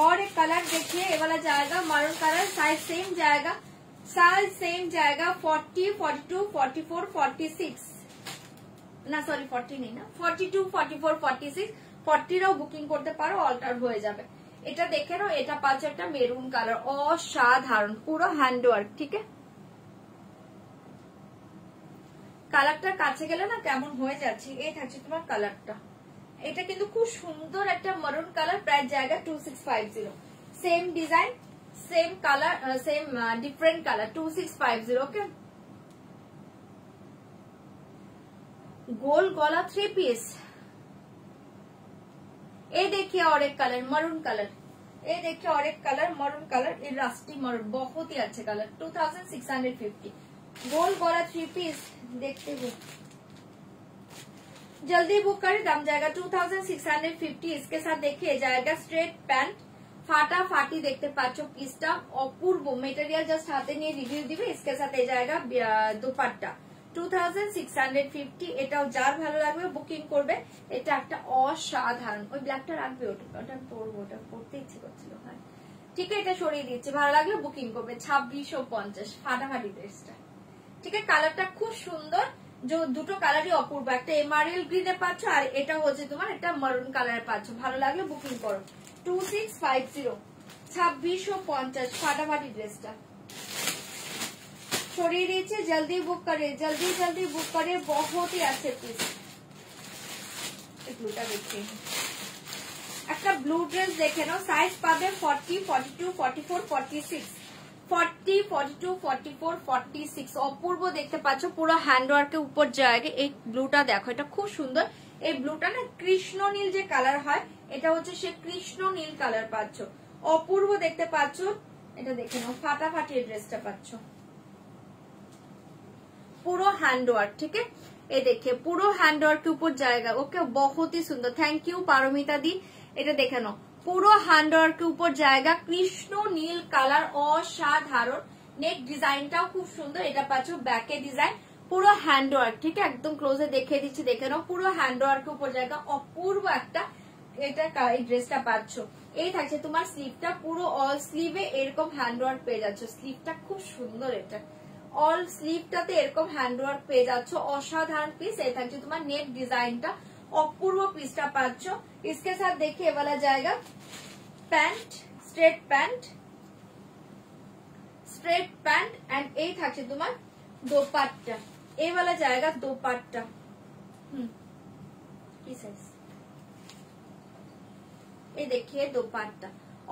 A: और एक कलर देखिए, ये वाला जाएगा मारून कलर, साइज सेम जाएगा, साइज सेम जाएगा 40, 42, 44, 46 না, সরি 40 নেই না, 42, 44, 46, 40রাও বুকিং করতে পারো, অল্টার হয়ে যাবে। এটা দেখে নাও, এটা পাচ্ছ একটা মেরুন কালার, অসাধারণ, পুরো হ্যান্ড ওয়ার্ক। ঠিক আছে, কালারটা কাছে গেলে না কেমন হয়ে যাচ্ছে। এই থাকছে তোমার কালারটা, এটা কিন্তু খুব সুন্দর একটা মারুন কালার। প্রাইস জায়গা 2650। Same design, same colour, same different colour, 2650। ওকে, गोल गला थ्री पीस। ये देखिए और एक कलर मरून कलर, ये देखिए और एक कलर मरून कलर, ये रास्टी मरून, बहुत ही अच्छे कलर। 2650 गोल गला थ्री पीस। देखते हुए जल्दी बुक करें, दाम जाएगा 2650। इसके साथ देखिए जाएगा स्ट्रेट पैंट, फाटा फाटी देखते पाचो पिसटा, अपूर्व मेटेरियल जस्ट हाथे निये रिव्यू दिबे। इसके साथ ये जाएगा दुपट्टा 2650। এটাও যার ভালো লাগবে বুকিং করবে। এটা একটা অসাধারণ, ওই ব্ল্যাকটা রাখবে, ওটা পরবো, ওটা পরতে ইচ্ছে করছিল। হ্যাঁ ঠিক আছে, এটা সরিয়ে দিচ্ছি, ভালো লাগলে বুকিং করবে। 2650 ফাটাফাটি ড্রেসটা। ঠিক আছে, কালারটা খুব সুন্দর, যে দুটো কালারই অপূর্ব, একটা এমআরএল গ্রিনে পাচ্ছ, আর এটা হচ্ছে তোমার একটা মারুন কালারে পাচ্ছ। ভালো লাগলে বুকিং করো। 2650, 2650 ফাটাফাটি ড্রেসটা সরিয়ে দিয়েছে। জলদি বুক করে, জলদি জলদি বুক করে, बहुत ही अच्छे पीस। ব্লুটা দেখে একটা ব্লু ড্রেস দেখে নাও, সাইজ পাবে 40, 42, 44, 46, 40, 42, 44, 46। অপূর্ব দেখতে পাচ্ছ, পুরো হ্যান্ড ওয়ার্কের উপর জায়গা। এই ব্লুটা দেখো, এটা খুব সুন্দর। এই ব্লুটা না কৃষ্ণ নীল যে কালার হয়, এটা হচ্ছে সে কৃষ্ণ নীল কালার পাচ্ছ, অপূর্ব দেখতে পাচ্ছ। এটা দেখে নাও, ফাটাফাটি ড্রেসটা পাচ্ছ, পুরো হ্যান্ড ওয়ার্ক। ঠিক আছে, ये देखिए পুরো হ্যান্ড ওয়ার্ক के ऊपर जाएगा। ओके, बहुत ही सुंदर, थैंक यू पारमिता दी। এটা দেখে নাও, পুরো হ্যান্ড ওয়ার্ক के ऊपर जाएगा, কৃষ্ণ নীল কালার, অসাধারণ। নেক ডিজাইনটাও খুব সুন্দর। এটা পাচ্ছ ব্যাকে ডিজাইন, পুরো হ্যান্ড ওয়ার্ক। ঠিক আছে, একদম ক্লোজে দেখিয়ে দিচ্ছি, দেখে নাও, পুরো হ্যান্ড ওয়ার্ক के ऊपर जाएगा, অপূর্ব একটা এটা এই ড্রেসটা পাচ্ছ। এই থাকছে তোমার স্লিভটা, পুরো অল স্লিভে এরকম হ্যান্ড ওয়ার্ক পেয়ে যাচ্ছ। স্লিভটা খুব সুন্দর, এটা অল স্লিভটাতে এরকম হ্যান্ড ওয়ার্ক পেয়ে যাচ্ছ, অসাধারণ পিস। এই থাকছে তোমার নেক ডিজাইনটা, অপূর্ব পিসটা পাচ্ছ। इसके साथ देखिए वाला जाएगा pant, straight pant, straight pant and এই থাকছে তোমার দোপাট্টা, এই वाला জায়গা দোপাট্টা। কি সাইজ, এই দেখিয়ে দোপাট্টা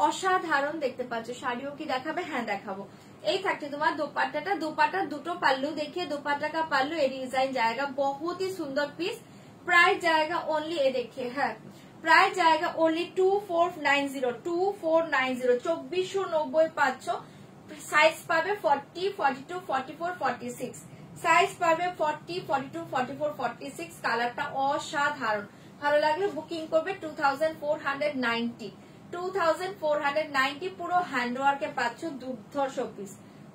A: অসাধারণ দেখতে পাচ্ছ। শাড়িও কি দেখাবে? হ্যাঁ দেখাবো। এই থাকছে তোমার দোপাট্টাটা, দোপাট্টা দুটো পাল্লू देखिए, दुपट्टा का पल्लू ये डिजाइन जाएगा, बहुत ही सुंदर पीस। प्राइस जाएगा ओनली, ये देखिए है प्राइस जाएगा ओनली 2490, 2490, 2490 পাচ্ছ। সাইজ পাবে 40, 42, 44, 46, সাইজ পাবে 40, 42, 44, 46। কালারটা অসাধারণ, ভালো লাগলে বুকিং করবে। 2490, 2490 পুরো হ্যান্ডওয়ার্কে পাচ্ছ, দুর্ধর্ষ পিস।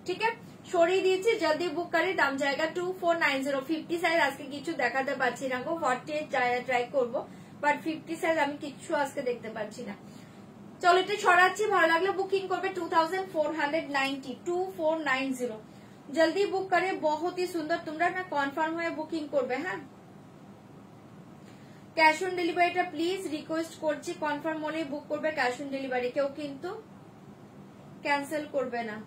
A: ঠিক আছে, সরিয়ে দিয়েছি, জলদি বুক করে। দাম জায়গা 2490। 50 সাইজ আজকে কিছু দেখাতে পাচ্ছি না গো, 48 ট্রাই করবো, বাট 50 সাইজ আমি কিছু আজকে দেখতে পাচ্ছি না। চলো এটা ছড়াচ্ছি, ভালো লাগলে বুকিং করবে। 2490, 2490 জলদি বুক করে। বহুত ही সুন্দর, তোমরা না কনফার্ম হয়ে বুকিং করবে। হ্যাঁ, ক্যাশ অন ডেলিভারিটা প্লিজ রিকোয়েস্ট করছি, কনফার্ম মনে বুক করবে। ক্যাশ অন ডেলিভারি কেউ কিন্তু ক্যান্সেল করবে না।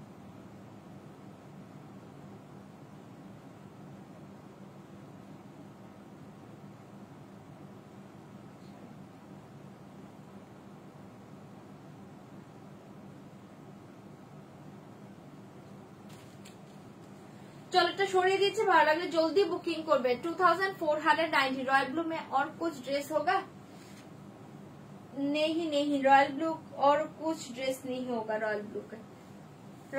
A: चलो এটা সরিয়ে দিচ্ছি, ভালো লাগলে জলদি বুকিং করবে। 2490। रॉयल ब्लू में और कुछ ड्रेस होगा? नहीं नहीं, रॉयल ब्लू और कुछ ड्रेस नहीं होगा। रॉयल ब्लू का,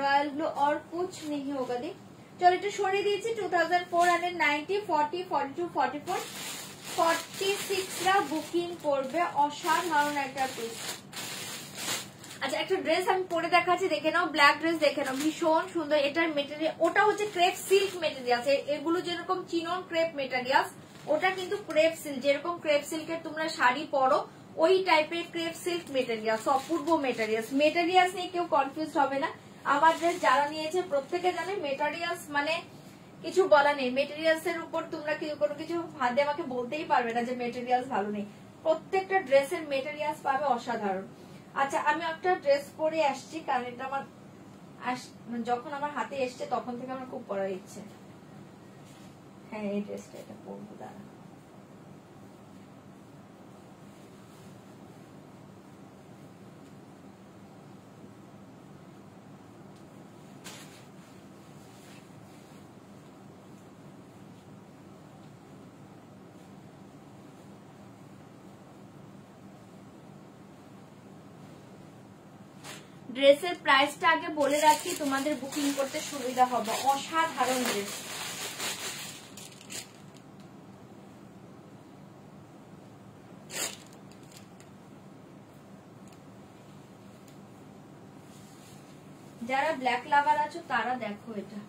A: रॉयल ब्लू और कुछ नहीं होगा। देख चलो এটা সরিয়ে দিচ্ছি। 2490, 40, 42, 44, 46 রা বুকিং করবে। অসাধারণ একটা পিস। আচ্ছা একটা ড্রেস আমি পরে দেখাচ্ছি, দেখে নাও। ব্ল্যাক ড্রেস দেখে নাও, ভীষণ সুন্দর। এটার মেটেরিয়াল, ওটা হচ্ছে ক্রেপ সিল্ক মেটেরিয়ালস। এগুলো যেরকম চিনন ক্রেপ মেটেরিয়ালস, ওটা কিন্তু ক্রেপ সিল্ক। যেরকম ক্রেপ সিল্কের তোমরা শাড়ি পরো, ওই টাইপের ক্রেপ সিল্ক মেটেরিয়ালস, অপূর্ব মেটেরিয়ালস। মেটেরিয়ালস নিয়ে কেউ কনফিউজ হবে না। আমার ড্রেস যারা নিয়েছে প্রত্যেকে জানে মেটেরিয়ালস মানে কিছু বলা নেই। মেটেরিয়ালস এর উপর তোমরা কোনো কিছু হাত দিয়ে আমাকে বলতেই পারবে না যে মেটেরিয়ালস ভালো নেই। প্রত্যেকটা ড্রেসের মেটেরিয়ালস পাবে অসাধারণ। আচ্ছা আমি একটা ড্রেস পরে আসছি, কারণ এটা আমার যখন আমার হাতে এসছে তখন থেকে আমার খুব পরার ইচ্ছে। হ্যাঁ এই ড্রেসটা, এটা পরবো। দাঁড়া, ড্রেসের প্রাইসটা আগে বলে রাখি, তোমাদের বুকিং করতে সুবিধা হবে। অসাধারণ ড্রেস। যারা ব্ল্যাক লাভার আছো তারা দেখো এটা।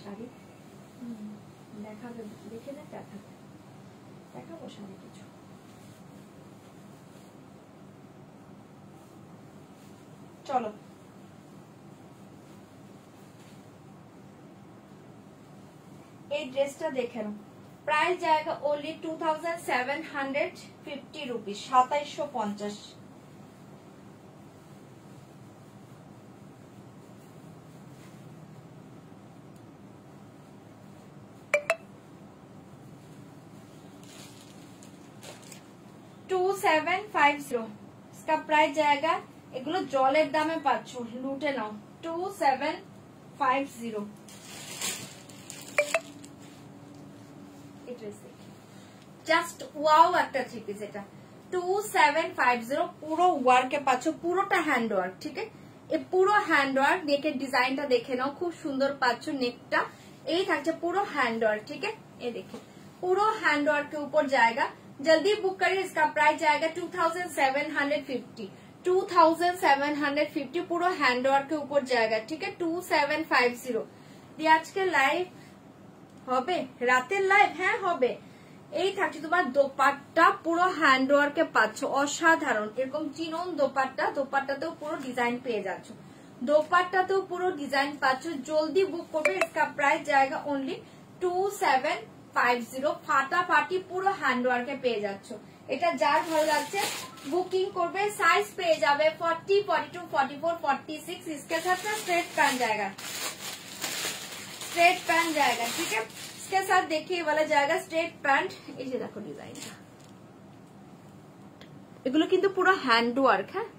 A: শাড়ি দেখাবে, দেখে না দেখাবে, দেখাবো শাড়ি কিছু। চলো এই ড্রেসটা দেখে নাও। প্রাইস जाएगा ओनली 2750 रुपीज, 2750। इसका प्राइस जाएगा, এগুলো জলের দামে পাচ্ছ, লুটে নাও। 2750। জাস্ট ওয়াও একটা থ্রি পিস এটা। 2750 পুরো ওয়ার্কে পাচ্ছ, পুরোটা হ্যান্ড ওয়ার্ক। ঠিক আছে, এই পুরো হ্যান্ড ওয়ার্ক। নেকের ডিজাইনটা দেখে নাও, খুব সুন্দর পাচ্ছ নেকটা। এই থাকছে পুরো হ্যান্ড ওয়ার্ক। ঠিক আছে, এই দেখে পুরো হ্যান্ড ওয়ার্ক के ऊपर जाएगा। जल्दी बुक करिए, इसका प्राइस जाएगा 2750, 2750 পুরো হ্যান্ড ওয়ার্ক के ऊपर जाएगा। ठीक है, 2750 দিয়ে আজকে লাইভ হবে, রাতের লাইভ। হ্যাঁ হবে, এই থাকছে তোমার দোপাট্টা, পুরো হ্যান্ড ওয়ার্কে পাচ্ছ, অসাধারণ এরকম চিনন দোপাট্টা, দোপাট্টাতেও পুরো ডিজাইন পেয়ে যাচ্ছ, দোপাট্টাতেও পুরো ডিজাইন পাচ্ছ। জলদি বুক করবে, इसका প্রাইস জায়গা অনলি 2750, ফাটাফাটি পুরো হ্যান্ড ওয়ার্কে পেয়ে যাচ্ছ। এটা যার ভালো লাগছে বুকিং করবে। সাইজ পেয়ে যাবে 40, 42, 44, 46। इसके साथ ना स्ट्रेट पैंट जाएगा, स्ट्रेट पैंट जाएगा, ठीक है। इसके साथ देखिए वाला जाएगा स्ट्रेट पैंट। এই যে দেখো ডিজাইনটা, এগুলো কিন্তু পুরো হ্যান্ড ওয়ার্ক। হ্যাঁ,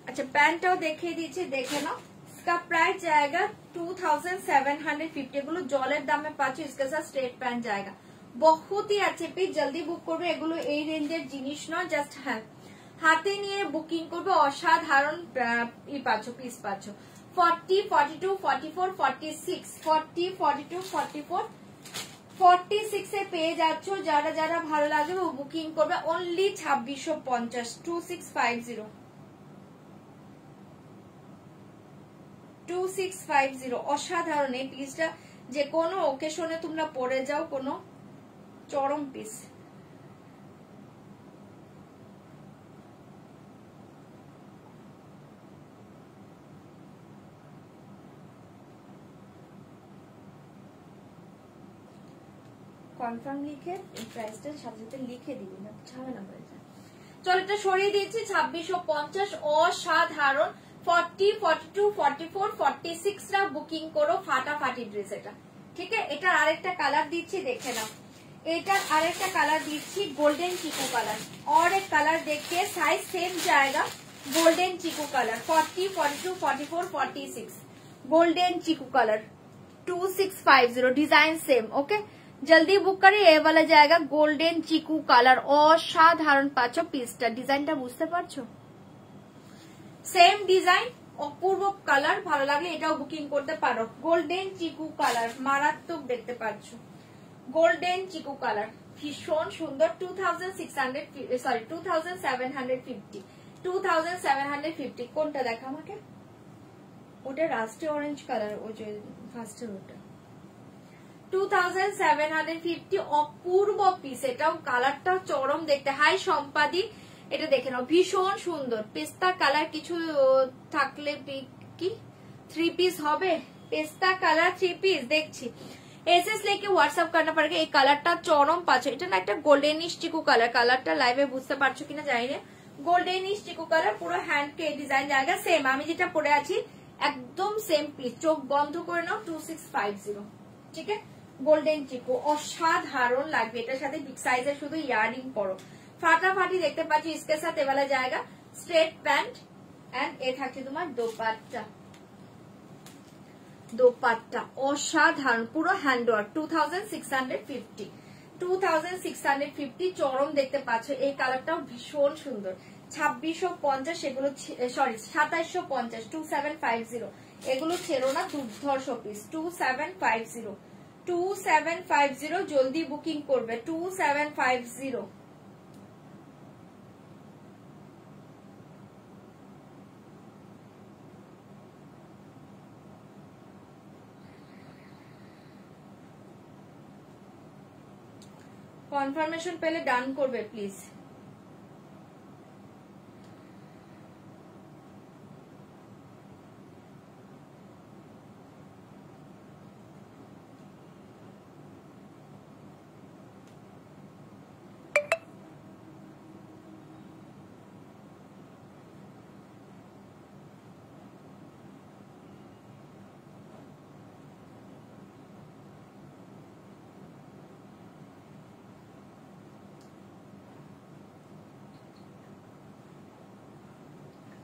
A: अच्छा पैंटটাও দেখিয়ে দিচ্ছি, দেখে নাও। इसका प्राइस जाएगा 2750। এগুলো জলের দামে পাচ্ছ। इसके साथ स्ट्रेट पैंट जाएगा, बहुत ही अच्छे পিস। জলদি বুক করবে, এগুলো এই রেঞ্জের জিনিস নয়, জাস্ট হ্যাঁ হাতে নিয়ে বুকিং করবে, অসাধারণ পাচ্ছ, পিস পাচ্ছ। 40, 42, 44, 46, 40, 42, 44, 46 এ পেয়ে যাচ্ছ। যারা যারা ভালো লাগবে ও বুকিং করবে অনলি 2650, 2650, 2650। অসাধারণ এই পিসটা, যে কোনো ওকেশনে তোমরা পরে যাও, কোনো চরম পিস। কনফার্ম লিখে এই প্রাইসটার সাথে সাথে লিখে দিবি, না ঝামেলা হয়ে যায়। চল এটা সরিয়ে দিয়েছি, 2650, অসাধারণ। 40, 42, 44, 46 রা বুকিং করো, ফাটাফাটি ড্রেস এটা, ঠিক আছে। এটার আরেকটা কালার দিচ্ছি, দেখে নাও। এটার আরেকটা কালার দিচ্ছি গোল্ডেন চিকু কালার, और एक कलर देखिए, साइज सेम जाएगा, golden chikoo colour. 40, 42, 44, 46 golden chikoo colour, 2650, design same. Okay, जल्दी बुक करिए। ये वाला जाएगा गोल्डन चिकू कलर, অসাধারণ পাচ্ছ পিসটা। ডিজাইনটা বুঝতে পারছো? সেম ডিজাইন, অপূর্ব কালার। ভালো লাগলে এটাও বুকিং করতে পারো। গোল্ডেন চিকু কালার, মারাত্মক দেখতে পাচ্ছ, গোল্ডেন চিকু কালার, ভীষণ সুন্দর। 2750, 2750। কোনটা দেখা আমাকে? ওটা রাস্টে অরেঞ্জ কালার, ওই যে ফার্স্টের ওটা। 2750, অপূর্ব পিস। এটাও কালারটা চরম দেখতে। হাই সম্পাদি, এটা দেখে নাও, ভীষণ সুন্দর পেস্তা কালার। কিছু থাকলে কি 3 পিস হবে? পেস্তা কালার 3 পিস দেখছি। एसएस लेके व्हाट्सएप करना पड़ेगा। এই কালারটা চরম পাচ্ছ। এটা না একটা গোল্ডেনিশ চিকু কালার, কালারটা লাইভে বুঝতে পারছো কিনা জানি না। গোল্ডেনিশ চিকু কালার, পুরো হ্যান্ড কে ডিজাইন জায়গা সেম। আমি যেটা পরে আছি একদম সেম পিস। চোখ বন্ধ করে নাও, 2650, ঠিক আছে। গোল্ডেন চিকু, অসাধারণ লাগবে। এটার সাথে বিগ সাইজের শুধু ইয়ারিং পরো, ফাটাফাটি দেখতে পাচ্ছি। इसके साथ ये वाला जाएगा स्ट्रेट पैंट एंड ए থাকছে তোমার দোপাট্টা। দোপাট্টা অসাধারণ, পুরো হ্যান্ড ওয়ার্ক। 2650, 2650 চরম দেখতে পাচ্ছ। এই কালারটাও ভীষণ সুন্দর। 2650, এগুলো সরি 2750, 2750 এগুলো ছেড়ো না, দুর্ধর্ষ পিস। 2750, 2750 জলদি বুকিং করবে। 2750। কনফার্মেশন পেলে ডান করবে প্লিজ।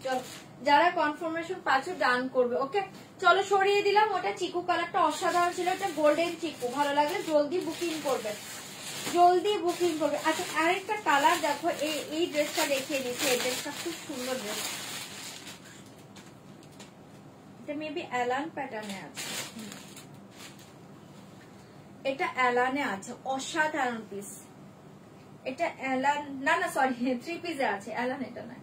A: চলো যারা কনফার্মেশন পাচ্ছ ডান করবে। ওকে, চলো সরিয়ে দিলাম। ওটা চিকু কালারটা অসাধারণ ছিল, এটা গোল্ডেন চিকু। ভালো লাগলে জলদি বুকিং করবে, জলদি বুকিং করবে। আচ্ছা আরেকটা কালার দেখো, এই ড্রেসটা দেখিয়ে দিচ্ছি। এই ড্রেসটা খুব সুন্দর ড্রেস, এটা মেবি অ্যালান প্যাটার্নে আছে। এটা অ্যালানে আছে, অসাধারণ পিস। এটা অ্যালান না, সরি 3 পিসে আছে, অ্যালান এটা না।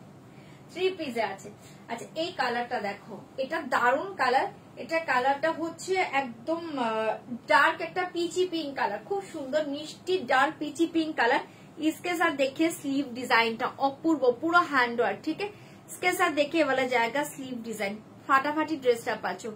A: 3 পিসে আছে। আচ্ছা এই কালারটা দেখো, এটা দারুন কালার। এটা কালারটা হচ্ছে একদম ডার্ক একটা পিচি পিঙ্ক কালার, খুব সুন্দর মিষ্টি ডার্ক পিচি পিঙ্ক কালার। इसके साथ देखिए स्लीव डिजाइनটা অপূর্ব, পুরো হ্যান্ড ওয়ার্ক। ঠিক আছে, इसके साथ देखिए वाला जाएगा स्लीव डिजाइन, ফাটাফাটি ড্রেসটা পাচ্ছো,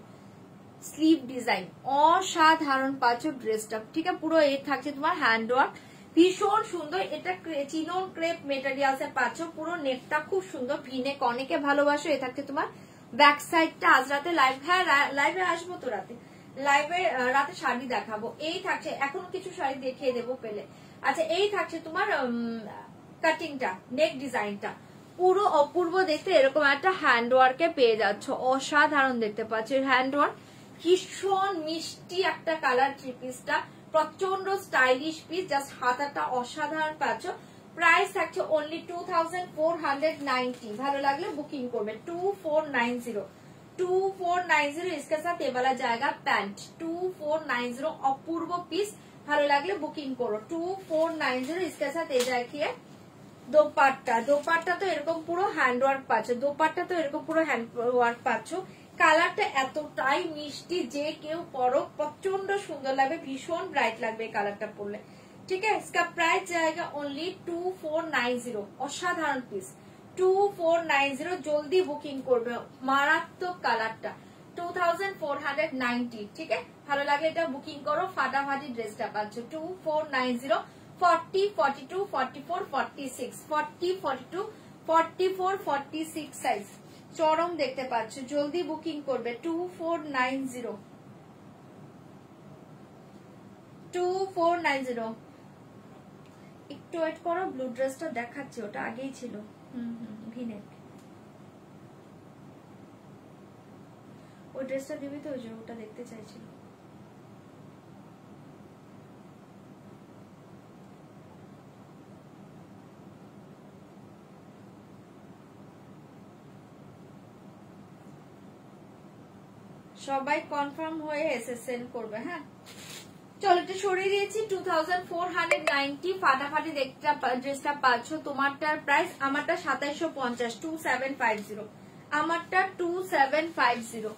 A: স্লিভ ডিজাইন অসাধারণ পাচ্ছো ড্রেসটা। ঠিক আছে, পুরো এ থাকছে তোমার হ্যান্ড ওয়ার্ক, ভীষণ সুন্দর। এটা চিনন ক্রেপ মেটেরিয়ালস এর পাচ্ছো, পুরো নেকটা খুব সুন্দর ভিনেক, অনেকে ভালোবাসো। এ থাকছে তোমার ব্যাক সাইডটা। আজ রাতে লাইভ, হ্যাঁ লাইভে আসবো তো, রাতে শাড়ি দেখাবো। এই থাকছে, এখনো কিছু শাড়ি দেখিয়ে দেবো পেলে। আচ্ছা এই থাকছে তোমার কাটিংটা, নেক ডিজাইনটা পুরো অপূর্ব দেখতে। এরকম একটা হ্যান্ড ওয়ার্কে পেয়ে যাচ্ছ, অসাধারণ দেখতে পাচ্ছ হ্যান্ড ওয়ার্ক, ভীষণ মিষ্টি একটা কালার। থ্রি পিসটা প্রচন্ড স্টাইলিশ পিস, জাস্ট হাতাটা অসাধারণ পাচ্ছ। প্রাইস থাকছে অনলি 2490। ভালো লাগলে বুকিং করবে 2490, 2490। इसके साथ ये वाला जाएगा पैंट 2490, অপূর্ব পিস। ভালো লাগলে বুকিং করো 2490। इसके साथ ये देखिए দোপাট্টা, দোপাট্টা তো এরকম পুরো হ্যান্ড ওয়ার্ক পাচ্ছ, দোপাট্টা তো এরকম পুরো হ্যান্ড ওয়ার্ক পাচ্ছ। কালারটা এতটাই মিষ্টি, যে কেউ পরো প্রচন্ড সুন্দর লাগবে, ভীষণ ব্রাইট লাগবে এই কালারটা পরলে। ঠিক আছে, इसका प्राइस जाएगा ओनली 2490। অসাধারণ পিস 2490, জলদি বুকিং করবে। মারাত্মক কালারটা 2490। ঠিক আছে, ভালো লাগলে এটা বুকিং করো, ফাটাফাটি ড্রেসটা পাচ্ছ 2490। 40, 42, 44, 46, 40, 42, 44, 46 সাইজ চরম দেখতে পাচ্ছ, জলদি বুকিং করবে 2490, 2490। একটু ওয়েট করো, ব্লু ড্রেসটা দেখাচ্ছে, ওটা আগেই ছিল। ভিনেক ওই ড্রেসটা দিবি তো, ওটা দেখতে চাইছিল। সবাই কনফার্ম হয়ে এসে সেন্ড করবে। হ্যাঁ চলো, এটা সরিয়ে দিয়েছি 2490। ফাটাফাটি ড্রেসটা পাচ্ছ। তোমারটার প্রাইস, আমারটা 2750, 2750, আমারটা 2750।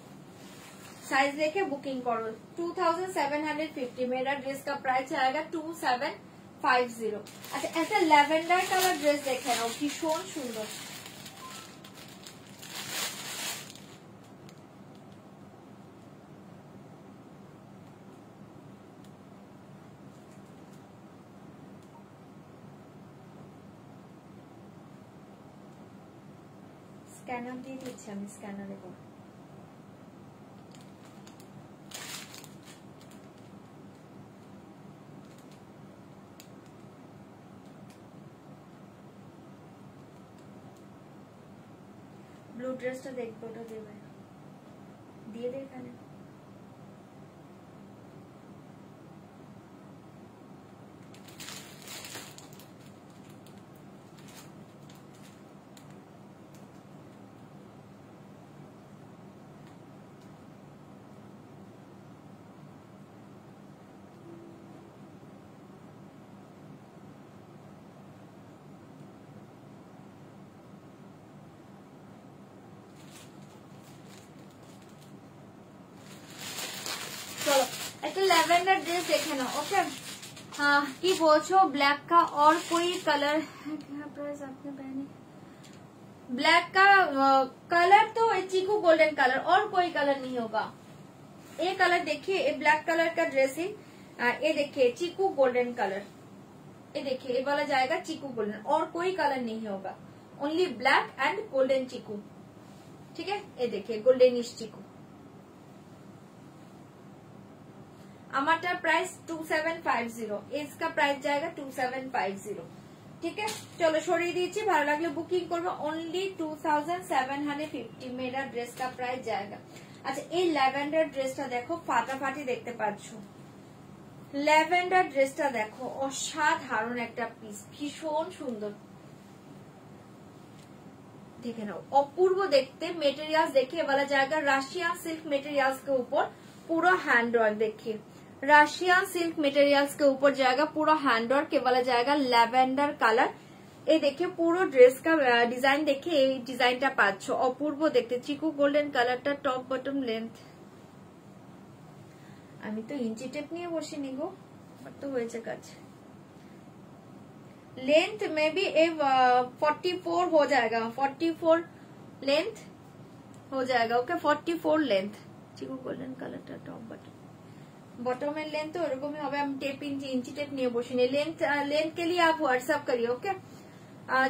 A: साइज देखे बुकिंग करो 2750। मेरा ड्रेस का प्राइस आएगा 2750। अच्छा ऐसा लैवेंडर कलर ड्रेस देखे ना, भीषण सुंदर। স্ক্যানার দিয়ে দিচ্ছি আমি, স্ক্যানারে দেবো। ব্লু ড্রেসটা দেখবো, ওটা দেবে, দিয়ে দে এখানে। चलो একটা ল্যাভেন্ডার ড্রেস দেখে নাও। ওকে हाँ की बोलो, ब्लैक का और कोई कलर क्या प्राइस आपने पहनी? ब्लैक का कलर तो चीकू गोल्डन कलर, और कोई कलर नहीं होगा। ये कलर देखिए, ये ब्लैक कलर का ड्रेस है। ये देखिए चीकू गोल्डन कलर, ये देखिए ये वाला जाएगा चीकू गोल्डन, और कोई कलर नहीं होगा, ओनली ब्लैक एंड गोल्डन चीकू। ठीक है, ये देखिए गोल्डनिश चीकू। আমারটার প্রাইস 2750, इसका प्राइस जाएगा 2750। ठीक है चलो সরিয়ে দিয়েছি, ভালো লাগলে বুকিং করবে ओनली 2750। मेरा ड्रेस का प्राइस जाएगा। अच्छा এই ল্যাভেন্ডার ড্রেসটা দেখো, ফাটাফাটি দেখতে পাচ্ছো। ল্যাভেন্ডার ড্রেসটা দেখো, অসাধারণ একটা পিস, ভীষণ সুন্দর। देखे नाओ अपूर्व देखते, मेटेरियल्स देखिए वाला जाएगा राशियन सिल्क मेटेरियल्स के ऊपर पूरा हैंड वर्क। देखिए राशियन सिल्क मेटेरियल्स के ऊपर जाएगा पूरा हैंड वर्क, के वाला जाएगा लैवेंडर कलर। এই দেখে পুরো ড্রেস কা ডিজাইন দেখে এই ডিজাইনটা পাচ্ছ, অপূর্ব দেখতে। চিকু গোল্ডেন কালারটা, টপ বটম লেন্থ। আমি তো ইঞ্চি টেপ নিয়ে বসিনি গো, তো হয়েছে কাজ। लेंथ में भी 44 हो जाएगा, 44 लेंथ हो जाएगा। Okay 44 length. चिकू गोल्डन কালারটা টপ বটম, বটমের লেন্থ তো এরকমই হবে। আমি টেপ ইঞ্চি টেপ নিয়ে বসিনি। लेंथ के लिए आप व्हाट्सएप करिए। ओके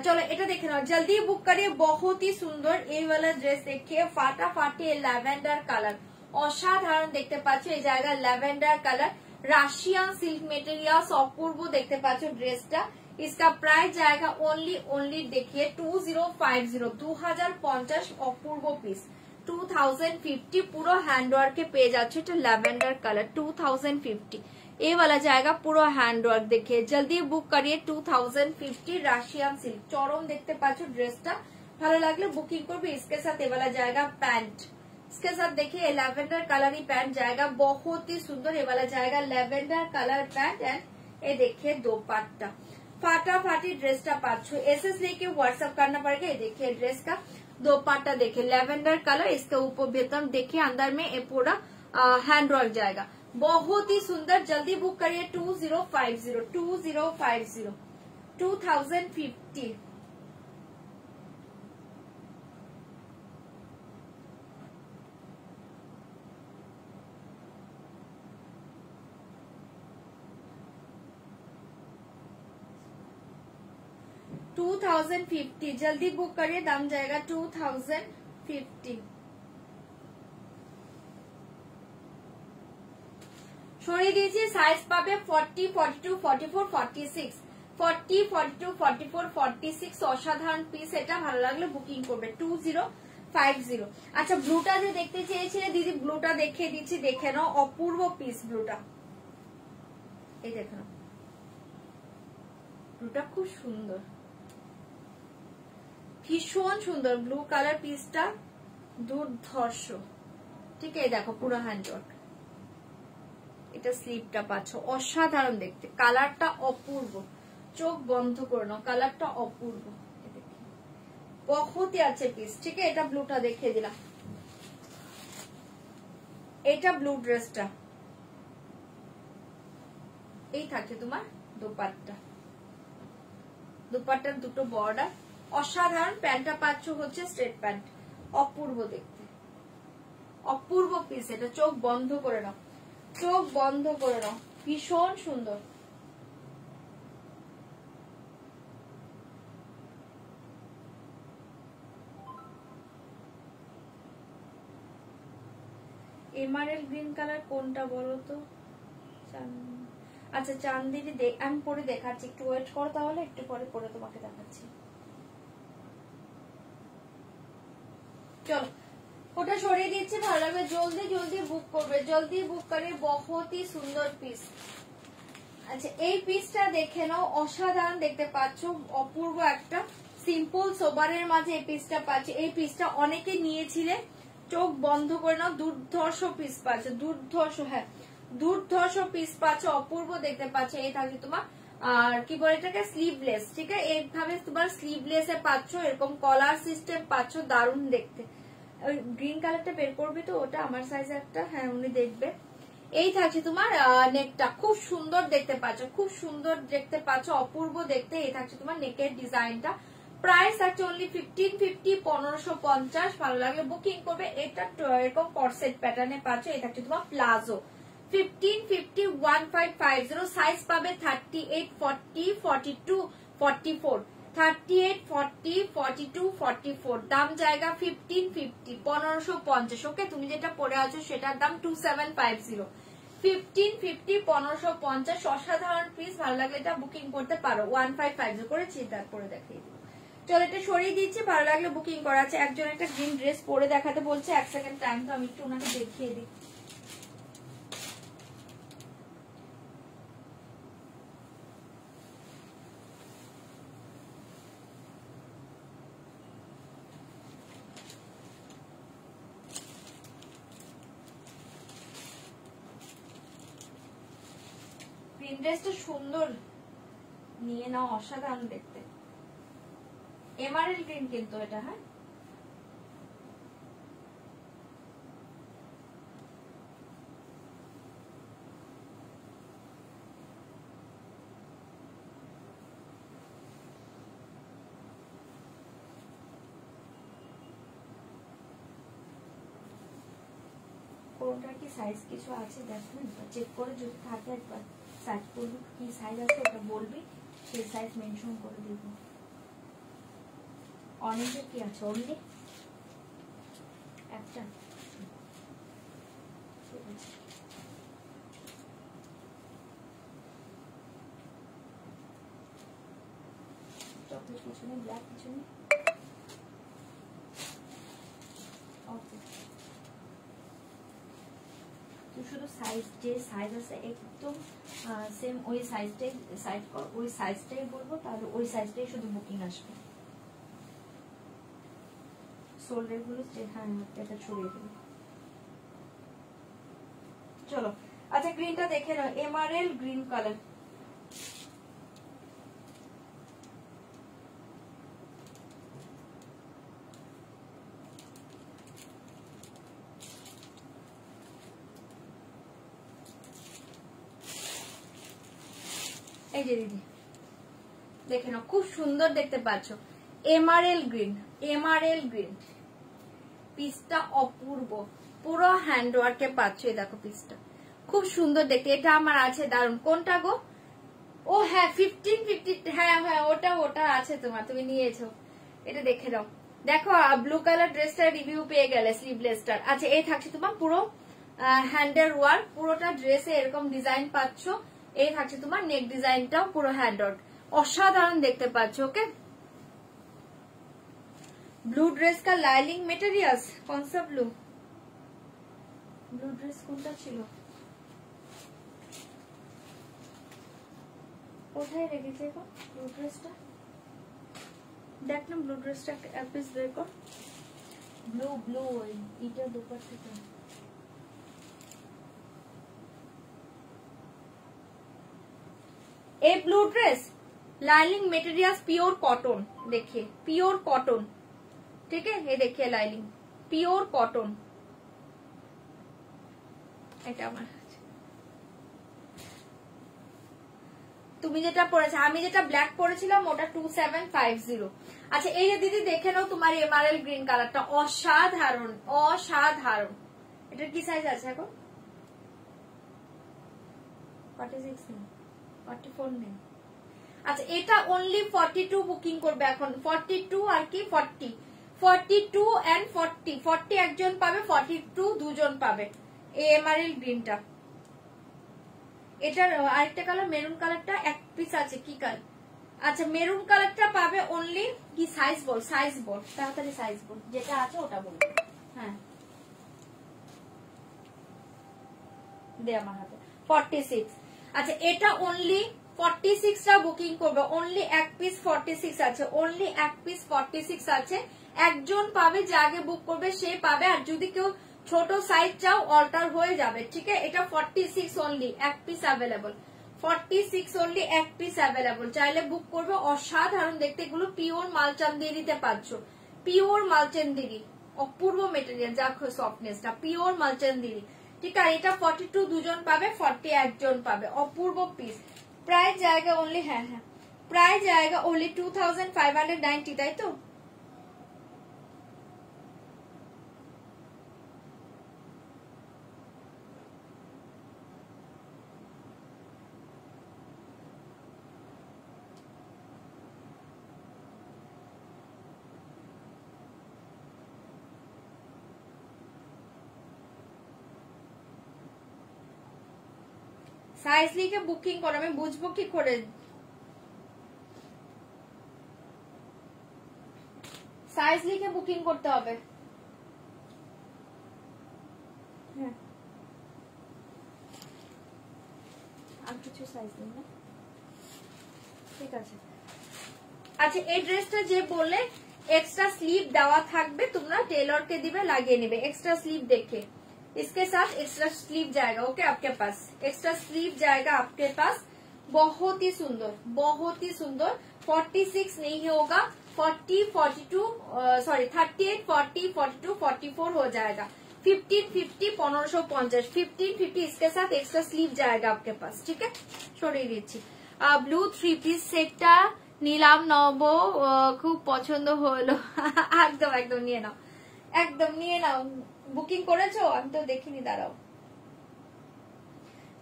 A: चलो এটা দেখে নাও, जल्दी बुक करिए। बहुत ही सुंदर এই वाला ड्रेस देखिए, ফাটাফাটি ল্যাভেন্ডার কালার, অসাধারণ দেখতে পাচ্ছ। এই জায়গা lavender colour, Russian silk material, অপূর্ব দেখতে পাচ্ছ ড্রেসটা। इसका प्राइस जाएगा ओनली देखिए 2050, 2050 অপূর্ব পিস, 2050 পুরো হ্যান্ডওয়ার্কে পেয়ে যাচ্ছে। এটা ল্যাভেন্ডার কালার, 2050 ये वाला जाएगा पूरा हैंडवर्क। देखिए जल्दी बुक करिए, 2050 राशियान सिल्क, चरम देखते पाচ্ছ ড্রেসটা। ভালো লাগলে বুকিং করবে। इसके साथ ये वाला जाएगा पैंट, इसके साथ देखिए लैवेंडर कलर ही पैंट जाएगा, बहुत ही सुंदर। ये वाला जाएगा लैवेंडर कलर पैंट एंड ये देखिए दोपट्टा। फाटाफाटी ड्रेसটা পাচ্ছ। एसएस लेके व्हाट्सएप करना पड़ेगा। ये देखिए ड्रेस का दोपट्टा, देखिए लैवेंडर कलर, इसके ऊपर बेतन देखिए अंदर में ये पूरा हैंडवर्क जाएगा, बहुत ही सुंदर। जल्दी बुक करिए 2050, 2050, 2050। जल्दी बुक करिए, दाम जाएगा 2050। সরিয়ে দিয়েছি। সাইজ পাবে 40, 42, 44, 46, 40, 42, 44, 46। অসাধারণ পিস এটা, ভালো লাগলে বুকিং করবে 2050। আচ্ছা ব্লুটা যে দেখতে চেয়েছিলে দিদি, ব্লুটা দেখিয়ে দিচ্ছি, দেখে নাও, অপূর্ব পিস ব্লুটা। এই দেখো ব্লুটা খুব সুন্দর, ভীষণ সুন্দর ব্লু কালার পিসটা, দুর্ধর্ষ। ঠিক আছে দেখো পুরো হ্যান্ডওয়ার্ক, এটা স্লিপটা পাচ্ছ, অসাধারণ দেখতে, কালারটা অপূর্ব, চোখ বন্ধ করে নাও, কালারটা অপূর্ব, বহুত আছে পিস। ঠিক আছে এটা ব্লুটা দেখিয়ে দিলাম, এটা ব্লু ড্রেসটা। এই থাকে তোমার দোপাট্টা, দোপাট্টার দুটো বর্ডার, অসাধারণ। প্যান্টটা পাচ্ছ হচ্ছে স্ট্রেট প্যান্ট, অপূর্ব দেখতে, অপূর্ব পিস এটা, চোখ বন্ধ করে নাও, চোখ বন্ধ করে নাও, ভীষণ সুন্দর। এমারেল গ্রিন কালার কোনটা বলো তো? আচ্ছা চান্দিনী, আমি পরে দেখাচ্ছি, একটু ওয়েট করো তাহলে, একটু পরে পরে তোমাকে দেখাচ্ছি। চলো ওটা সরিয়ে দিচ্ছি, ভালো লাগবে। জলদি জলদি বুক করবে, জলদি বুক করে। বহুত ही সুন্দর পিস। আচ্ছা এই পিসটা দেখে নাও, অসাধারণ দেখতে পাচ্ছ, অপূর্ব একটা সিম্পল সোবারের মাঝে এই পিসটা পাচ্ছ। এই পিসটা অনেকে নিয়েছিলে, চোখ বন্ধ করে নাও, দুর্ধর্ষ পিস পাচ্ছ, দুর্ধর্ষ, হ্যাঁ দুর্ধর্ষ পিস পাচ্ছ, অপূর্ব দেখতে পাচ্ছ। এই থাকছে তোমার আর কি বলে এটাকে স্লিভলেস। ঠিক আছে এইভাবে তোমার স্লিভলেস এ পাচ্ছ, এরকম কলার সিস্টেম পাচ্ছ, দারুণ দেখতে। গ্রিন কালারটা বের করবি তো, ওটা আমার সাইজে একটা, হ্যাঁ উনি দেখবে। এই থাকছে তোমার নেকটা, খুব সুন্দর দেখতে পাচ্ছ, খুব সুন্দর দেখতে পাচ্ছ, অপূর্ব দেখতে। এই থাকছে তোমার নেকের ডিজাইনটা, প্রাইস আছে অনলি 1550, 1550। ভালো লাগলে বুকিং করবে। এটা এরকম কর্সেট প্যাটার্নে পাচ্ছ। এই থাকছে তোমার প্লাজো, 1550, 1550। সাইজ পাবে 38, 40, 42, 44, 38, 40, 42, 44। দাম জায়গা 1550, 1550। ওকে তুমি যেটা পরে আছো সেটার দাম 2750, 1550, 1550। অসাধারণ পিস, ভালো লাগলে এটা বুকিং করতে পারো। 1550 করেছি, তারপরে দেখিয়ে দিই। চলো এটা সরিয়ে দিচ্ছি, ভালো লাগলে বুকিং করা আছে। একজন একটা গ্রিন ড্রেস পরে দেখাতে বলছে, এক সেকেন্ড টাইম তো আমি একটু ওনাকে দেখিয়ে দিই। গ্রিন ড্রেসটা সুন্দর, নিয়ে নাও, অসাধারণ দেখতে। এমআরএল গ্রিন কিন্তু এটা, হ্যাঁ কোনটার কি সাইজ কিছু আছে দেখুন, চেক করে যদি থাকে একবার সাইজ করবি, কি সাইজ আছে ওটা বলবি, সেই সাইজ মেনশন করে দিব। অনেকের কি আছে, অনলি একটা, ঠিক আছে। চকলেট কিছু নেই, ব্ল্যাক কিছু নেই, ওকে। শুধু সাইজ, যে সাইজ আছে একদম সেম ওই সাইজটাই ওই সাইজটাই বলবো, তাহলে ওই সাইজটাই শুধু বুকিং আসবে। শোল্ডার গুলো হ্যাঁ এটা ছড়িয়ে দেবো। চলো আচ্ছা গ্রিনটা দেখে নাও, এমআরএল গ্রিন কালার। এই যে দিদি দেখে নাও, খুব সুন্দর দেখতে পাচ্ছ, এমআরএল গ্রিন, এমআরএল গ্রিন পিসটা অপূর্ব, পুরো হ্যান্ড ওয়ার্কে পাচ্ছ। এই দেখো পিসটা খুব সুন্দর দেখতে, এটা আমার আছে দারুন। কোনটা গো? ও হ্যাঁ 1550, হ্যাঁ হ্যাঁ ওটা ওটা আছে তোমার, তুমি নিয়েছো, এটা দেখে দাও। দেখো ব্লু কালার ড্রেসটা রিভিউ পেয়ে গেলে, স্লিভলেসটার। আচ্ছা এই থাকছে তোমার পুরো হ্যান্ডের ওয়ার্ক, পুরোটা ড্রেসে এরকম ডিজাইন পাচ্ছ। এই থাকছে তোমার নেক ডিজাইনটাও পুরো হ্যান্ড ওয়ার্ক, অসাধারণ দেখতে পাচ্ছ। ওকে ब्लू ड्रेस का लाइनिंग मटेरियल्स कौन सा ब्लू ड्रेस কোনটা ছিল, কোথায় রেখেছে গো ব্লু ড্রেসটা? দেখ না ব্লু ড্রেসটা এক পিস বের কর। ব্লু এটা দুপার থেকে এই blue dress lining materials pure cotton, देखिए प्योर कॉटन, ठीक है। ये देखिए लाइनिंग प्योर कॉटन, এটা আমার তুমি যেটা পরেছো, আমি যেটা ব্ল্যাক পরেছিলাম ওটা 2750। আচ্ছা এই যে দিদি দেখে নাও তোমার এমআরএল গ্রিন কালারটা, অসাধারণ অসাধারণ। এটার কি সাইজ আছে এখন? 46 নেই, 44 নেই। আচ্ছা এটা অনলি 42 বুকিং করবে এখন, 42 আর কি 40, 42 এন্ড 40 একজন পাবে, 42 দুজন পাবে এমআরএল গ্রিনটা। এটার আরেকটা কালার মেরুন কালারটা এক পিস আছে, কি কালার? আচ্ছা মেরুন কালারটা পাবে অনলি, কি সাইজ বল, সাইজ বল তাড়াতাড়ি, সাইজ বল যেটা আছে ওটা বল। হ্যাঁ দে আমার হাতে 46। আচ্ছা এটা অনলি 46টা বুকিং করবে, অনলি এক পিস 46 আছে, অনলি এক পিস 46 আছে। একজন পাবে, যে আগে বুক করবে সে পাবে, আর যদি কেউ ছোট সাইজ চাও অল্টার হয়ে যাবে, ঠিক আছে। এটা 46 অনলি, এক পিস অ্যাভেলেবল, 46 অনলি এক পিস অ্যাভেলেবল, চাইলে বুক করবে। অসাধারণ দেখতে, এগুলো পিওর মালচান্দেরিতে পাচ্ছ, পিওর মালচান্দেরি, অপূর্ব মেটেরিয়াল, দেখো সফটনেসটা, পিওর মালচান্দেরি, ঠিক আছে। এটা 42 দুজন পাবে, 40 একজন পাবে, অপূর্ব পিস। প্রাইস জায়গা অনলি, হ্যাঁ হ্যাঁ প্রাইস জায়গা অনলি 2590, তাই তো? সাইজ লিখে বুকিং করো, আমি বুঝবো কি করে? সাইজ লিখে বুকিং করতে হবে। হ্যাঁ আর কিছু সাইজ নেই না, ঠিক আছে। আচ্ছা এই ড্রেসটা যে বললে एक्स्ट्रा स्लीव দেওয়া থাকবে, তোমরা টেলরকে দিবে লাগিয়ে নেবে, एक्स्ट्रा स्लीव देखे इसके साथ एक्स्ट्रा स्लीव जाएगा। ओके आपके पास एक्स्ट्रा स्लीव जाएगा आपके पास, बहुत ही सुंदर, बहुत ही सुंदर। 46 नहीं होगा, 40, 42 सॉरी 38, 40, 42, 44 हो जाएगा। 1550 1550 1550 इसके साथ एक्स्ट्रा स्लीव जाएगा आपके पास, ठीक है। সরিয়ে দিচ্ছি। ব্লু 3 পিস সেটটা নিলাম নব, খুব পছন্দ হলো। একদম একদম নিয়ে নাও, একদম নিয়ে নাও। বুকিং করেছো? আমি তো দেখিনি, দাঁড়াও।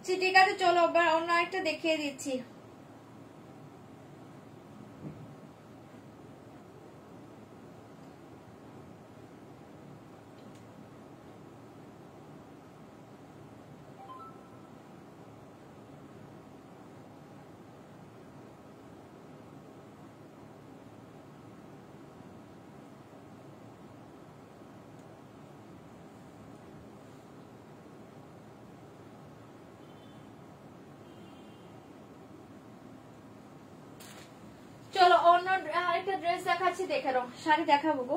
A: ঠিক আছে চলো আবার অন্য একটা দেখিয়ে দিচ্ছি। চলো অন্য আরেকটা ড্রেস দেখাচ্ছি, দেখে নাও। শাড়ি দেখাবো গো,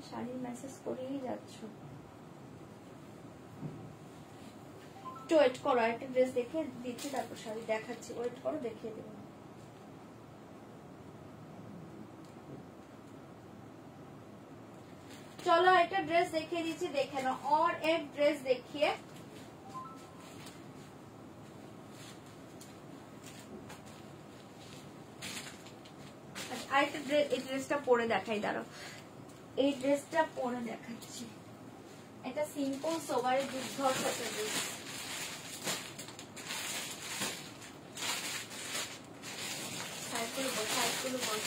A: শাড়ির মেসেজ করেই যাচ্ছ। ওয়েট করো, আরেকটা ড্রেস দেখে দিচ্ছি, তারপর শাড়ি দেখাচ্ছি। ওয়েট করো, দেখিয়ে দেবো। চলো একটা ড্রেস দেখিয়ে দিচ্ছি, দেখে নাও। और एक ड्रेस देखिए, আরেকটা ড্রেস, এই ড্রেসটা পরে দেখাই, দাঁড়াও। এই ড্রেসটা পরে দেখাচ্ছি। এটা সিম্পল সোভারের দুর্ধর্ষ একটা ড্রেস। সাইজগুলো বল, সাইজগুলো বল।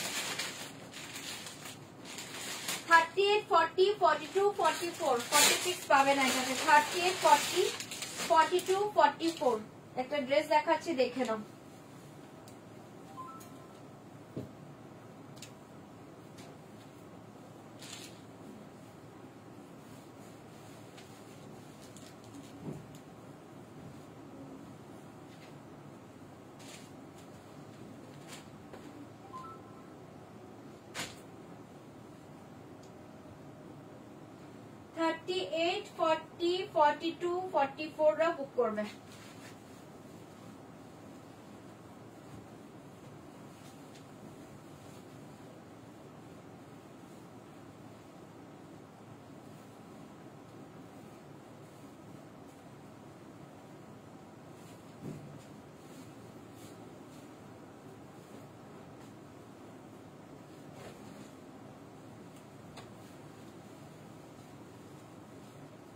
A: 38, 40, 42, 44, 46 পাবে না এটাতে। 38, 40, 42, 44 একটা ড্রেস দেখাচ্ছি, দেখে নাও।38, 40, 42, 44 রা বুক করবে।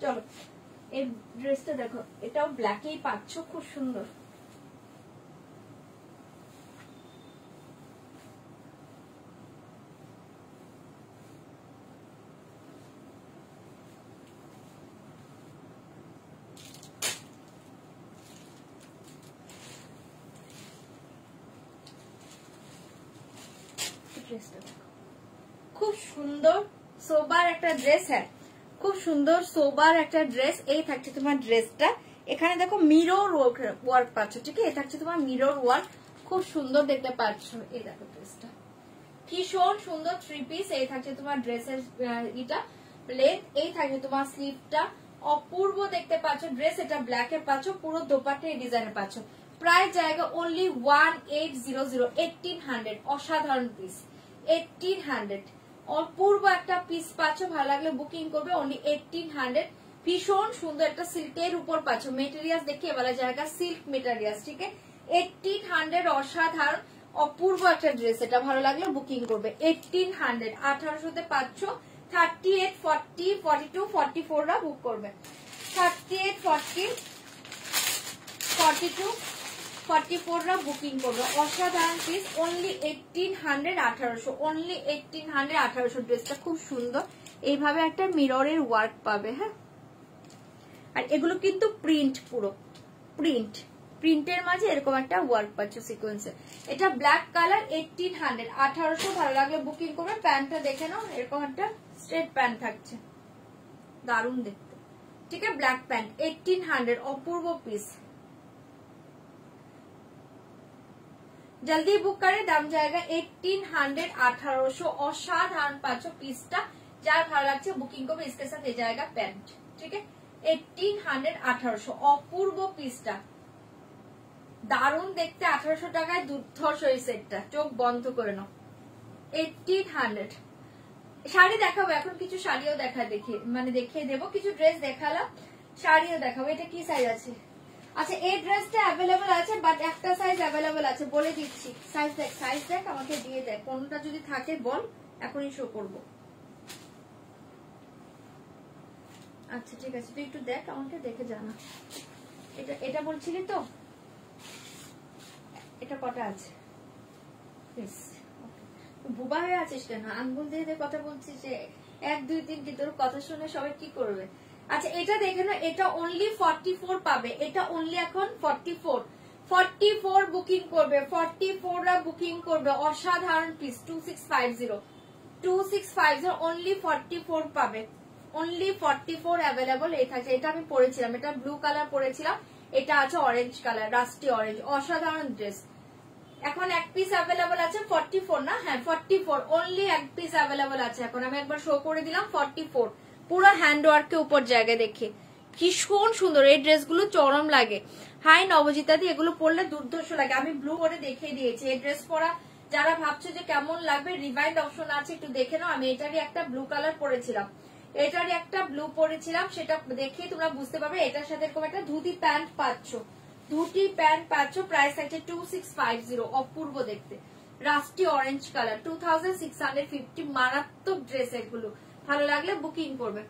A: চলো এই ড্রেসটা দেখো, এটাও ব্ল্যাকেই পাচ্ছ, খুব সুন্দর। ড্রেসটা দেখো, খুব সুন্দর সোবার একটা ড্রেস। হ্যাঁ খুব সুন্দর সোবার একটা ড্রেস। এই থাকছে তোমার ড্রেসটা, এখানে দেখো মিরর ওয়ার্ক পাচ্ছ, ঠিক আছে। এই থাকছে তোমার মিরর ওয়ার্ক, খুব সুন্দর দেখতে পাচ্ছ। এই দেখো ড্রেসটা ভীষণ সুন্দর, 3 পিস। এই থাকছে তোমার ড্রেসের এটা লেন্থ, এই থাকছে তোমার স্লিভটা, অপূর্ব দেখতে পাচ্ছ ড্রেস। এটা ব্ল্যাক এর পাচ্ছ, পুরো দোপাট্টা এই ডিজাইনের পাচ্ছ। প্রাইস জায়গা অনলি 1800, 1800। অসাধারণ পিস, 1800। অপূর্ব একটা পিস পাচ্ছ, ভালো লাগলে বুকিং করবে। অনলি 1800। ভীষণ সুন্দর একটা সিল্কের উপর পাচ্ছ। মেটেরিয়ালস দেখিয়ে বলা জায়গা সিল্ক মেটেরিয়ালস, ঠিক আছে। 1800, অসাধারণ অপূর্ব একটা ড্রেস। এটা ভালো লাগলে বুকিং করবে। 1800, 1800 পাচ্ছ। 38, 40, 42, 44 রা বুক করবে। 38, 40, 42, 44 রা বুকিং করবে। অসাধারণ পিস, অনলি 1800, 1800, অনলি 1800, 1800। ড্রেসটা খুব সুন্দর, এইভাবে একটা মিররের ওয়ার্ক পাবে। হ্যাঁ আর এগুলো কিন্তু প্রিন্ট, পুরো প্রিন্ট, প্রিন্টের মাঝে এরকম একটা ওয়ার্ক পাচ্ছ সিকোয়েন্সে। এটা ব্ল্যাক কালার, 1800, 1800। ভালো লাগলে বুকিং করবে। প্যান্টটা দেখে নাও, এরকম একটা স্ট্রেট প্যান্ট থাকছে, দারুণ দেখতে, ঠিক আছে। Black pant, 1800। অপূর্ব পিস, जल्दी बुक करे। दाम जाएगा 1800, 1800। অসাধারণ পাচ্ছ পিসটা, যার ভালো লাগছে বুকিং করবে। इसके साथ ये जाएगा पैंट, ठीक है। 1800 1800 অপূর্ব পিসটা, দারুণ দেখতে, 1800 টাকায় দুর্ধর্ষ এই সেটটা, চোখ বন্ধ করে নাও। 1800। শাড়ি দেখাবো এখন, কিছু শাড়িও দেখিয়ে দেবো, কিছু ড্রেস দেখালাম, শাড়িও দেখাবো। এটা কি সাইজ আছে? আচ্ছা এই ড্রেসটা অ্যাভেলেবল আছে, বাট একটা সাইজ অ্যাভেলেবল আছে, বলে দিচ্ছি। সাইজ দেখ আমাকে দিয়ে দেখ, কোনটা যদি থাকে বল, এখনই শো করবো। আচ্ছা ঠিক আছে, তুই একটু দেখ আমাকে, দেখে জানা। এটা বলছিলি তো, এটা কটা আছে? বুবা হয়ে আছিস কেন? আঙ্গুল দিয়ে কথা বলছিস যে 1 2 3 কি? তোর কথা শুনে সবাই কি করবে? আচ্ছা এটা দেখে না, এটা অনলি 44 পাবে, এটা অনলি এখন 44 বুকিং করবে, 44 রা বুকিং করবে। অসাধারণ পিস, 2650 অনলি 44 পাবে, অনলি 44 অ্যাভেলেবল। এই থাকছে, এটা আমি পরেছিলাম, এটা ব্লু কালার পরেছিলাম, এটা আছে অরেঞ্জ কালার, রাস্টি অরেঞ্জ, অসাধারণ ড্রেস। এখন এক পিস অ্যাভেলেবল আছে, 44 না? হ্যাঁ 44, অনলি এক পিস অ্যাভেলেবল আছে এখন। আমি একবার শো করে দিলাম, 44, পুরো হ্যান্ডওয়ার্কের উপর জায়গায়। দেখে ভীষণ সুন্দর এই ড্রেসগুলো, চরম লাগে। হাই নবজিতাদি, এগুলো পরলে দুর্ধর্ষ লাগে। আমি ব্লু করে দেখিয়ে দিয়েছি। এই ড্রেস পরা যারা ভাবছো যে কেমন লাগবে, রিভাইন্ড অপশন আছে, একটু দেখে নাও। আমি এটারই একটা ব্লু কালার পরেছিলাম, এটারই একটা ব্লু পরেছিলাম, সেটা দেখিয়ে তোমরা বুঝতে পারবে। এটার সাথে এরকম একটা ধুতি প্যান্ট পাচ্ছ, দুটি প্যান্ট পাচ্ছ, প্রাইস আছে 2650, অপূর্ব দেখতে, রাস্টি অরেঞ্জ কালার, 2650। মারাত্মক ড্রেস এগুলো, ভালো লাগলে বুকিং করবে।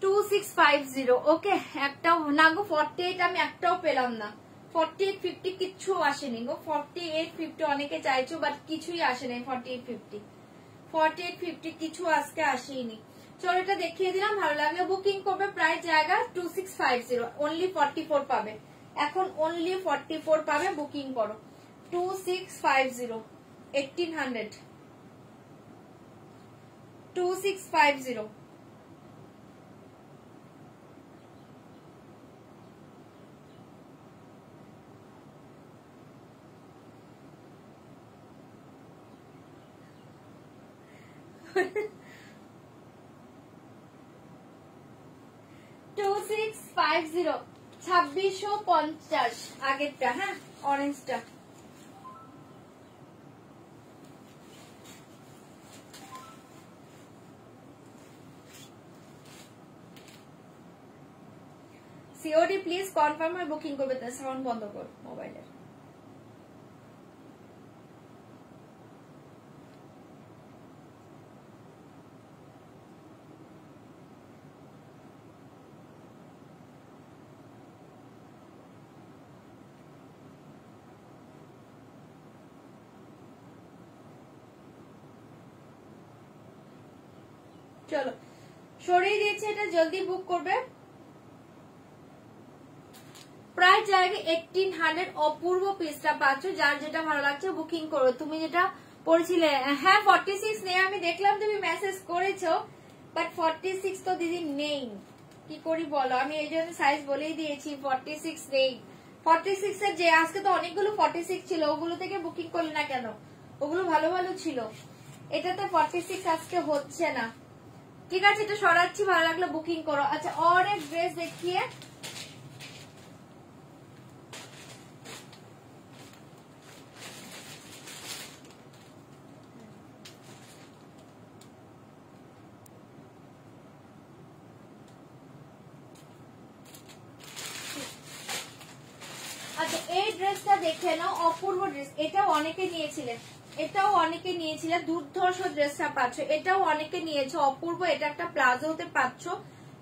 A: 2650, ওকে। একটাও না গো, 48 আমি একটাও পেলাম না, 4850 কিচ্ছু আসেনি গো, 4850 অনেকে চাইছো, বাট কিছুই আসেনি। 4850 কিছু আজকে আসেনি। চলো এটা দেখিয়ে দিলাম, ভালো লাগলে বুকিং করবে। প্রাইস জায়গা 2650, অনলি 44 পাবে এখন, অনলি 44 পাবে, বুকিং করো। 2650, 1800, 2650। $2650, 2650 আগেরটা, হ্যাঁ অরেঞ্জটা। সিওডি প্লিজ কনফার্ম হয়ে বুকিং করবে। সাউন্ড বন্ধ কর মোবাইলের। চলো সরিয়ে দিয়েছে, এটা জলদি বুক করবে। প্রায় জায়গায় 1800, অপূর্ব পিসটা পাচ্ছ। যার যেটা ভালো লাগছে বুকিং করো। তুমি যেটা পড়েছিলে, হ্যাঁ 46 নেই, আমি দেখলাম তুমি মেসেজ করেছো, বাট 46 তো দিদি নেই, কি করি বলো? আমি এই জন্য সাইজ বলেই দিয়েছি, 46 নেই। 46 এর যে আজকে তো অনেকগুলো 46 ছিল, ওগুলো থেকে বুকিং করলে না কেন? ওগুলো ভালো ভালো ছিল, এটাতে 46 আজকে হচ্ছে না। ঠিক আছে, এটা সরাচ্ছি, ভালো লাগলে বুকিং করো। আচ্ছা और एक ड्रेस देखिए, আচ্ছা এই ড্রেসটা দেখে নাও, অপূর্ব ড্রেস। এটাও অনেকে নিয়েছিলেন, এটাও অনেকে নিয়েছিলেন, দুর্ধর্ষ ড্রেসটা পাচ্ছ, এটাও অনেকে নিয়েছে, অপূর্ব। এটা একটা প্লাজোতে পাচ্ছ,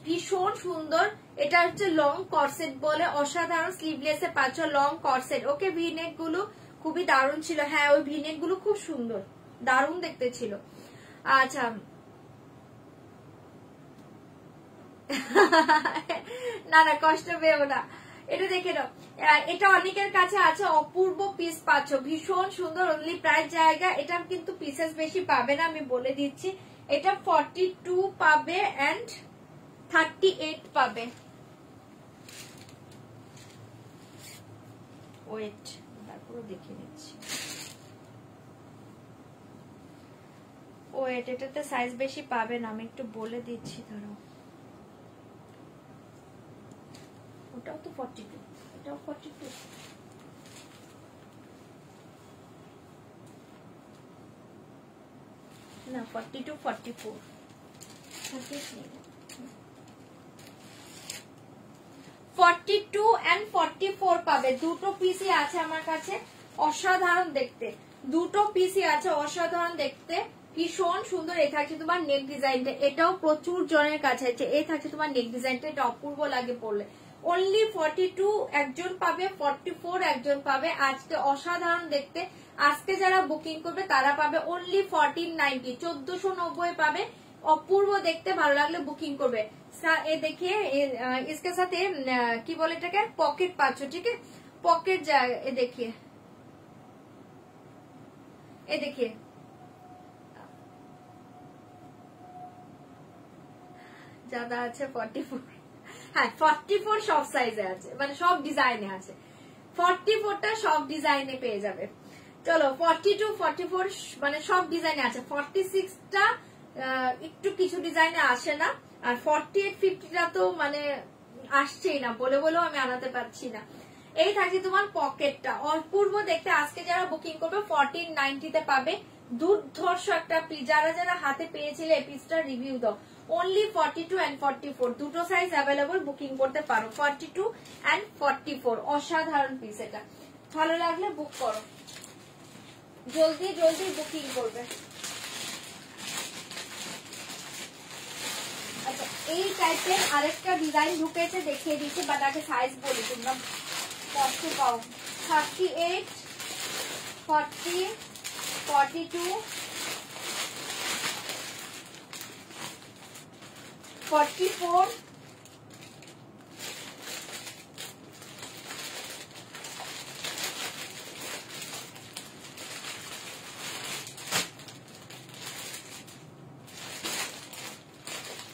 A: ভীষণ সুন্দর। এটা হচ্ছে লং কর্সেট বলে, অসাধারণ। স্লিভলেসে পাচ্ছ লং কর্সেট, ওকে। ভিনেক গুলো খুবই দারুণ ছিল, হ্যাঁ ওই ভিনেক গুলো খুব সুন্দর, দারুণ দেখতে ছিল। আচ্ছা না না কষ্ট পেও না, এটা দেখে নাও, এটা অনেকের কাছে আছে, অপূর্ব পিস পাচ্ছ, ভীষণ সুন্দর। অনলি প্রাইস জায়গা, এটা কিন্তু পিসেস বেশি পাবে না, আমি বলে দিচ্ছি। এটা 42 পাবে এন্ড 38 পাবে। ওয়েট তারপরে দেখে নিচ্ছি, ওয়েট এটাতে সাইজ বেশি পাবে না, আমি একটু বলে দিচ্ছি। ধরো এটাও তো 42, এটাও 42, না 42 44 42 and 44 পাবে। দুটো পিসই আছে আমার কাছে, অসাধারণ দেখতে, দুটো পিসই আছে অসাধারণ দেখতে, ভীষণ সুন্দর। এই থাকছে তোমার নেক ডিজাইনটা, এটাও প্রচুর জনের কাছে আছে। এই থাকছে তোমার নেক ডিজাইনটা, এটা অপূর্ব লাগে পরলে। অনলি 42 একজন পাবে, 44 একজন পাবে। আজকে অসাধারণ দেখতে, আজকে যারা বুকিং করবে তারা পাবে অনলি 1490, 1490 পাবে। অপূর্ব দেখতে, ভালো লাগলে বুকিং করবে। এ देखिए इसके साथ কি বলে এটাকে, পকেট পাচ্ছ, ঠিক আছে, পকেট যায়। এ देखिए, এ देखिए ज्यादा আছে 44, হ্যাঁ 44 সব সাইজে আছে, মানে সব ডিজাইনে আছে। 44টা সব ডিজাইনে পেয়ে যাবে। চলো 42 44 মানে সব ডিজাইনে আছে। 46টা একটু কিছু ডিজাইনে আসে না, আর 48 50টা তো মানে আসছেই না, বলে বলেও আমি আনাতে পারছি না। এই থাকছে তোমার পকেটটা, অপূর্ব দেখতে। আজকে যারা বুকিং করবে 1490 তে পাবে। দুর্ধর্ষ একটা পিস, যারা যারা হাতে পেয়েছিলে এই পিসটা রিভিউ দাও। অনলি 42 and 44 দুটো সাইজ অ্যাভেলেবল, বুকিং করতে পারো। 42 and 44 অসাধারণ পিস, এটা ভালো লাগলে বুক করো, জলদি জলদি বুকিং করবে। আচ্ছা, এই টাইপের আরেকটা ডিজাইন ঢুকেছে, দেখিয়ে দিচ্ছি, বাট আগে সাইজ বলি, তোমরা কষ্ট পাও। 38 40 42 44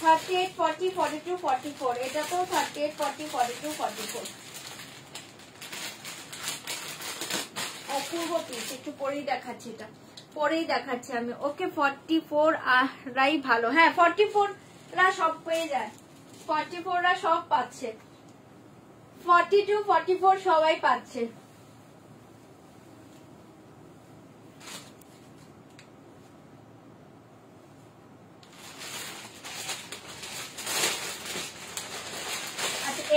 A: 38 40 42 44, এটা তো 38 40 42 44 অপূর্ব পিস। একটু পরেই দেখাচ্ছি, এটা পরেই দেখাচ্ছি আমি। ওকে 44 রাই ভালো, হ্যাঁ 44 রা সব পেয়ে যায়, 44 রা সব পাচ্ছে, 42 44 সবাই পাচ্ছে।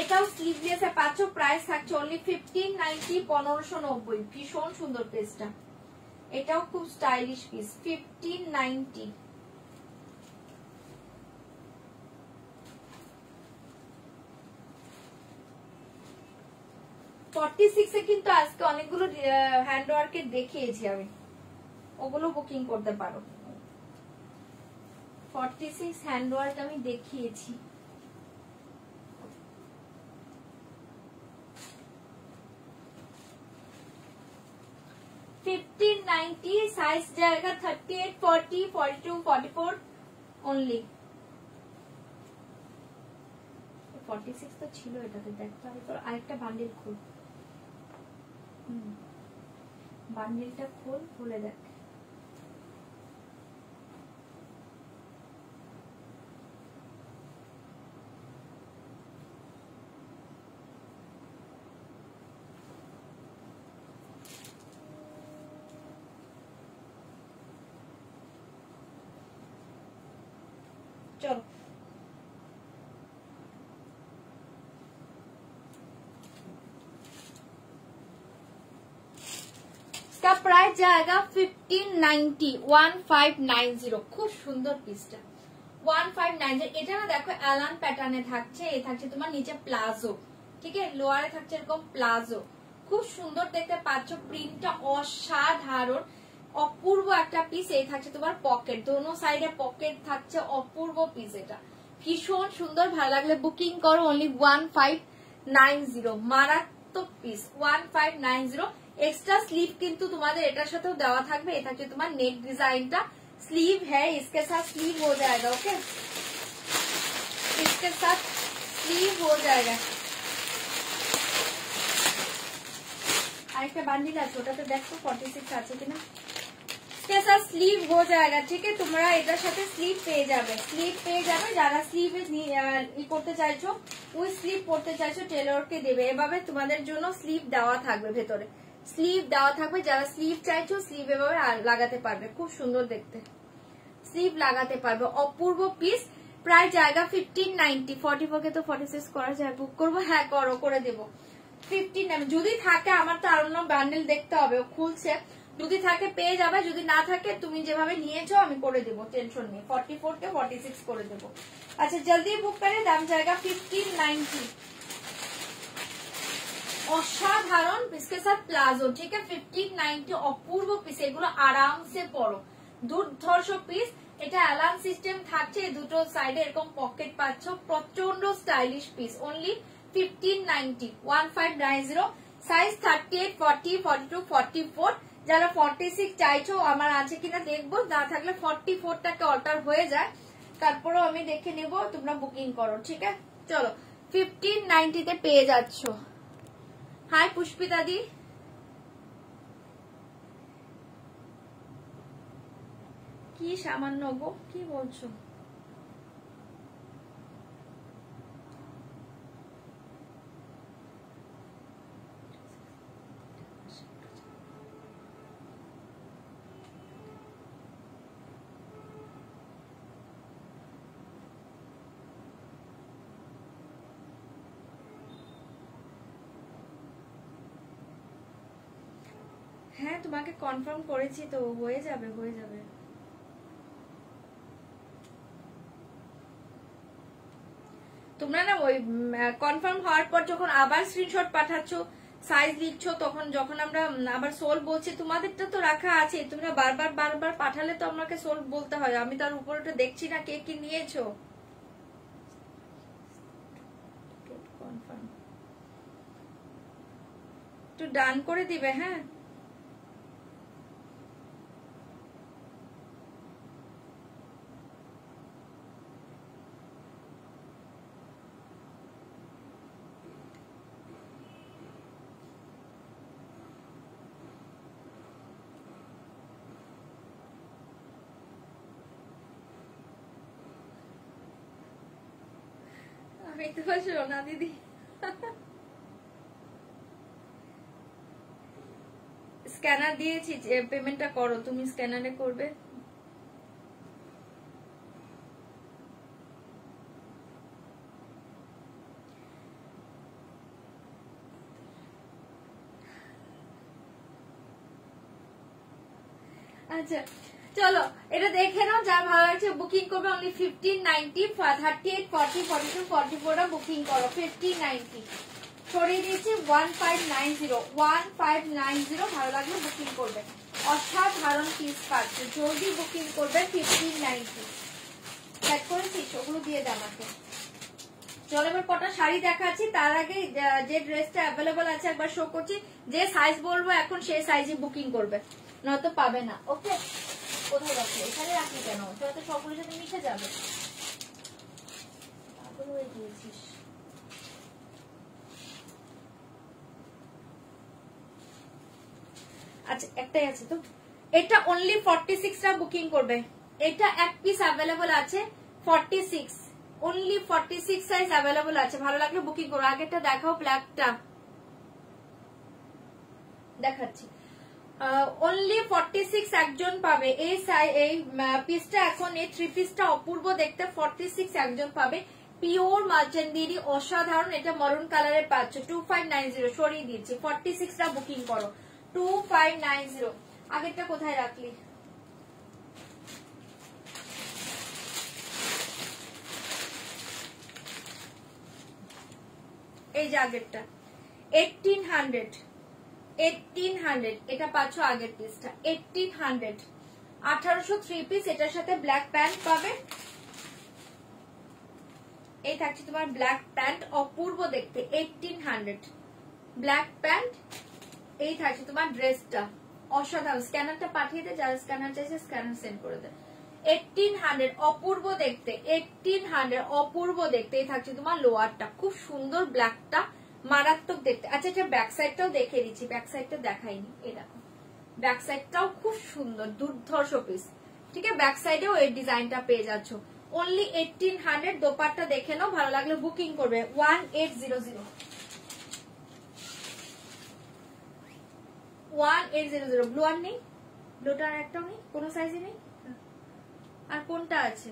A: এটাও স্লিভলেস এ পাচ্ছ, প্রাইস থাকছে অনলি 1590, 1590। ভীষণ সুন্দর পিসটা, এটাও খুব স্টাইলিশ পিস, 1590। কিন্তু আজকে অনেকগুলো হ্যান্ড ওয়ার্কের দেখিয়েছি আমি, ওগুলো বুকিং করতে পারো। 46 হ্যান্ড ওয়ার্ক আমি দেখিয়েছি। সাইজ জায়গা 38 40 42 44 অনলি। 46 তো ছিল এটাতে, দেখতে হবে তো। আরেকটা বান্ডিল খোল, বান্ডিলটা খোল, খুলে দেখ। चलो इसका प्राइस जाएगा 1590, 1590। খুব সুন্দর পিসটা 1590। এটা না দেখো অ্যালান প্যাটার্নে থাকছে, এই থাকছে তোমার নিচে প্লাজো, ঠিক আছে, লোয়ারে থাকছে এরকম প্লাজো, খুব সুন্দর দেখতে পাচ্ছ, প্রিন্টটা অসাধারণ, অপূর্ব একটা পিস। এই থাকছে তোমার পকেট, দোনো সাইডে পকেট থাকছে, অপূর্ব পিস, এটা ভীষণ সুন্দর। ভালো লাগলে বুকিং করো, অনলি 1590, মারাত্মক পিস 1590। এক্সট্রা স্লিভ কিন্তু তোমাদের এটার সাথেও দেওয়া থাকবে। এটা থাকছে তোমার নেক ডিজাইনটা, स्लीव है, इसके साथ स्लीव हो जाएगा। ओके, इसके साथ स्लीव हो जाएगा। আরেকটা বান্ডিল আছে, ওটাতে দেখো 46 আছে কিনা। इसके साथ स्लीव हो जाएगा, ठीक है, তোমরা এটার সাথে স্লিভ পেয়ে যাবে, স্লিভ পেয়ে যাবে। যারা স্লিভ ই করতে চাইছো উই স্লিভ পড়তে চাইছো টেলরকে দেবে, এভাবে তোমাদের জন্য স্লিভ দেওয়া থাকবে, ভেতরে স্লিভ দেওয়া থাকবে, যারা স্লিভ চাইছো স্লিভ এভাবে লাগাতে পারবে, খুব সুন্দর দেখতে স্লিভ লাগাতে পারবে, অপূর্ব পিস। প্রায় জায়গা 1590, 44 কে তো 46 করা যায়, বুক করবো, হ্যাঁ করো, করে দেবো 15, যদি থাকে, আমার তো আরো ব্যান্ডেল দেখতে হবে, খুলছে, যদি থাকে পেয়ে যাবে, যদি না থাকে তুমি যেভাবে নিয়েছো আমি করে দেবো, টেনশন নেই, 44 কে 46 করে দেবো। আচ্ছা জলদি বুক করে, দাম জায়গা 1590, অসাধারণ পিসকে সাথ প্লাজো, ঠিক আছে 1590, অপূর্ব পিস, এগুলো আরামসে পরো, দুর্ধর্ষ পিস। এটা অ্যালার্ম সিস্টেম থাকছে, দুটো সাইডে এরকম পকেট পাচ্ছ, প্রচন্ড স্টাইলিশ পিস, অনলি 1590, 1590, সাইজ 38, 40, 42, 44, যারা 46 চাইছো আমার আছে কিনা দেখবো, না থাকলে 44টাকে অল্টার হয়ে যায়, তারপরেও আমি দেখে নেব, তোমরা বুকিং করো, ঠিক আছে। চলো 1590 তে পেয়ে যাচ্ছ। হাই পুষ্পিতা দি, কি সামান্য গো, কি বলছো? হ্যাঁ তোমাকে কনফার্ম করেছি তো, হয়ে যাবে, হয়ে যাবে। তোমরা না ওই কনফার্ম হওয়ার পর যখন আবার স্ক্রিনশট পাঠাচ্ছ, সাইজ লিখছো, তখন যখন আমরা আবার সোল বলছি, তোমাদেরটা তো রাখা আছে, তোমরা বারবার বারবার পাঠালে তো আমাকে সোল বলতে হয়, আমি তার উপরে দেখছি না কে কি নিয়েছো। কনফার্ম একটু ডান করে দিবে, হ্যাঁ আমি তো সোনা দিদি স্ক্যানার দিয়েছি, পেমেন্টটা করো, তুমি স্ক্যানারে করবে। আচ্ছা চলো এটা দেখে নাও, যা ভালো লাগছে বুকিং করবে, অনলি 1590, 38, 40, 42, 44 বুকিং করো, 1590 সরিয়ে দিয়েছি, 1590, 1590, ভালো লাগলে বুকিং করবে, অসাধারণ পিস পাচ্ছে, জলদি বুকিং করবে, 1590 চেক করেছিস, ওগুলো দিয়ে দে আমাকে। চলো এবার কটা শাড়ি দেখাচ্ছি, তার আগে যে ড্রেসটা অ্যাভেলেবল আছে একবার শো করছি, যে সাইজ বলবো এখন সেই সাইজে বুকিং করবে, নয়তো পাবে না। ওকে কোথায় রাখি, এখানে রাখি কেন, তোরা তো সবগুলোর সাথে মিশে যাবে, পাগল হয়ে গিয়েছিস। আচ্ছা একটাই আছে তো, এটা অনলি 46টা বুকিং করবে, এটা এক পিস অ্যাভেলেবল আছে, 46, অনলি 46 সাইজ অ্যাভেলেবল আছে, ভালো লাগলে বুকিং করো। আগেরটা দেখাও, ব্ল্যাকটা দেখাচ্ছি, অনলি 46 একজন পাবে, এই পিসটা এখন এই 3 পিসটা অপূর্ব দেখতে, 46 একজন পাবে, পিওর মার্চেন্ডেরি, অসাধারণ, এটা মারুন কালারের পাচ্ছ, 2590 সরিয়ে দিয়েছি, 46টা বুকিং করো, 2590। আগেরটা কোথায় রাখলি, এই যে আগেরটা 1800, 1800, এটা পাচ্ছ আগের পিসটা 1800, 1800 3 পিস, এটার সাথে ব্ল্যাক প্যান্ট পাবে, এই থাকছে তোমার ব্ল্যাক প্যান্ট, অপূর্ব দেখতে, 1800 ব্ল্যাক প্যান্ট, এই থাকছে তোমার ড্রেসটা, অসাধারণ। স্ক্যানারটা পাঠিয়ে দে, যারা স্ক্যানার চাইছে স্ক্যানার সেন্ড করে দে, 1800 অপূর্ব দেখতে, 1800 অপূর্ব দেখতে, এই থাকছে তোমার লোয়ারটা, খুব সুন্দর, ব্ল্যাকটা মারাত্মক দেখতে। আচ্ছা এটা ব্যাক সাইডটাও দেখে দিচ্ছি, ব্যাক সাইডটা দেখাইনি, এই দেখো ব্যাক সাইডটাও খুব সুন্দর, দুর্ধর্ষ পিস, ঠিক আছে, ব্যাক সাইডেও এই ডিজাইনটা পেয়ে যাচ্ছ, অনলি 1800। দোপাট্টা দেখে নাও, ভালো লাগলে বুকিং করবে। 1800 1800। ব্লু আর নেই, ব্লুটার একটাও নেই, কোনো সাইজই নেই। আর কোনটা আছে?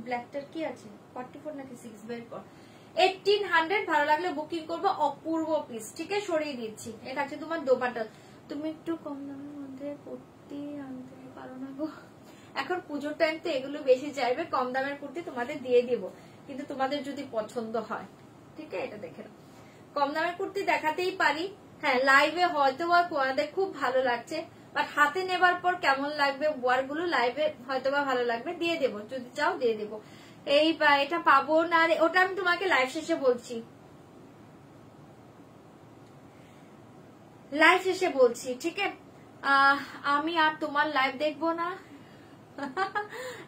A: ব্ল্যাকটার কি আছে? 44 নাকি 6? বের কর। 1800, ভালো লাগলে বুকিং করবো। অপূর্ব পিস, ঠিক আছে, সরিয়ে দিচ্ছি। এটা আছে তোমার দোপাট্টা। তুমি একটু কম দামের মধ্যে কুর্তি আনতে পারো না গো? এখন পুজোর টাইম তো এগুলো বেশি চাইবে, কম দামের কুর্তি তোমাদের দিয়ে দিব, কিন্তু তোমাদের যদি পছন্দ হয়, ঠিক আছে, এটা দেখে নাও। কম দামের কুর্তি দেখাতেই পারি, হ্যাঁ লাইভে হয়তো বা তোমাদের খুব ভালো লাগছে, বাট হাতে নেবার পর কেমন লাগবে ওয়ার গুলো, লাইভে হয়তো বা ভালো লাগবে, দিয়ে দেবো, যদি চাও দিয়ে দেবো। এই এটা পাবো না, ওটা আমি তোমাকে লাইভ শেষে বলছি, লাইভ শেষে বলছি, ঠিক আছে। আমি আর তোমার লাইভ দেখবো না।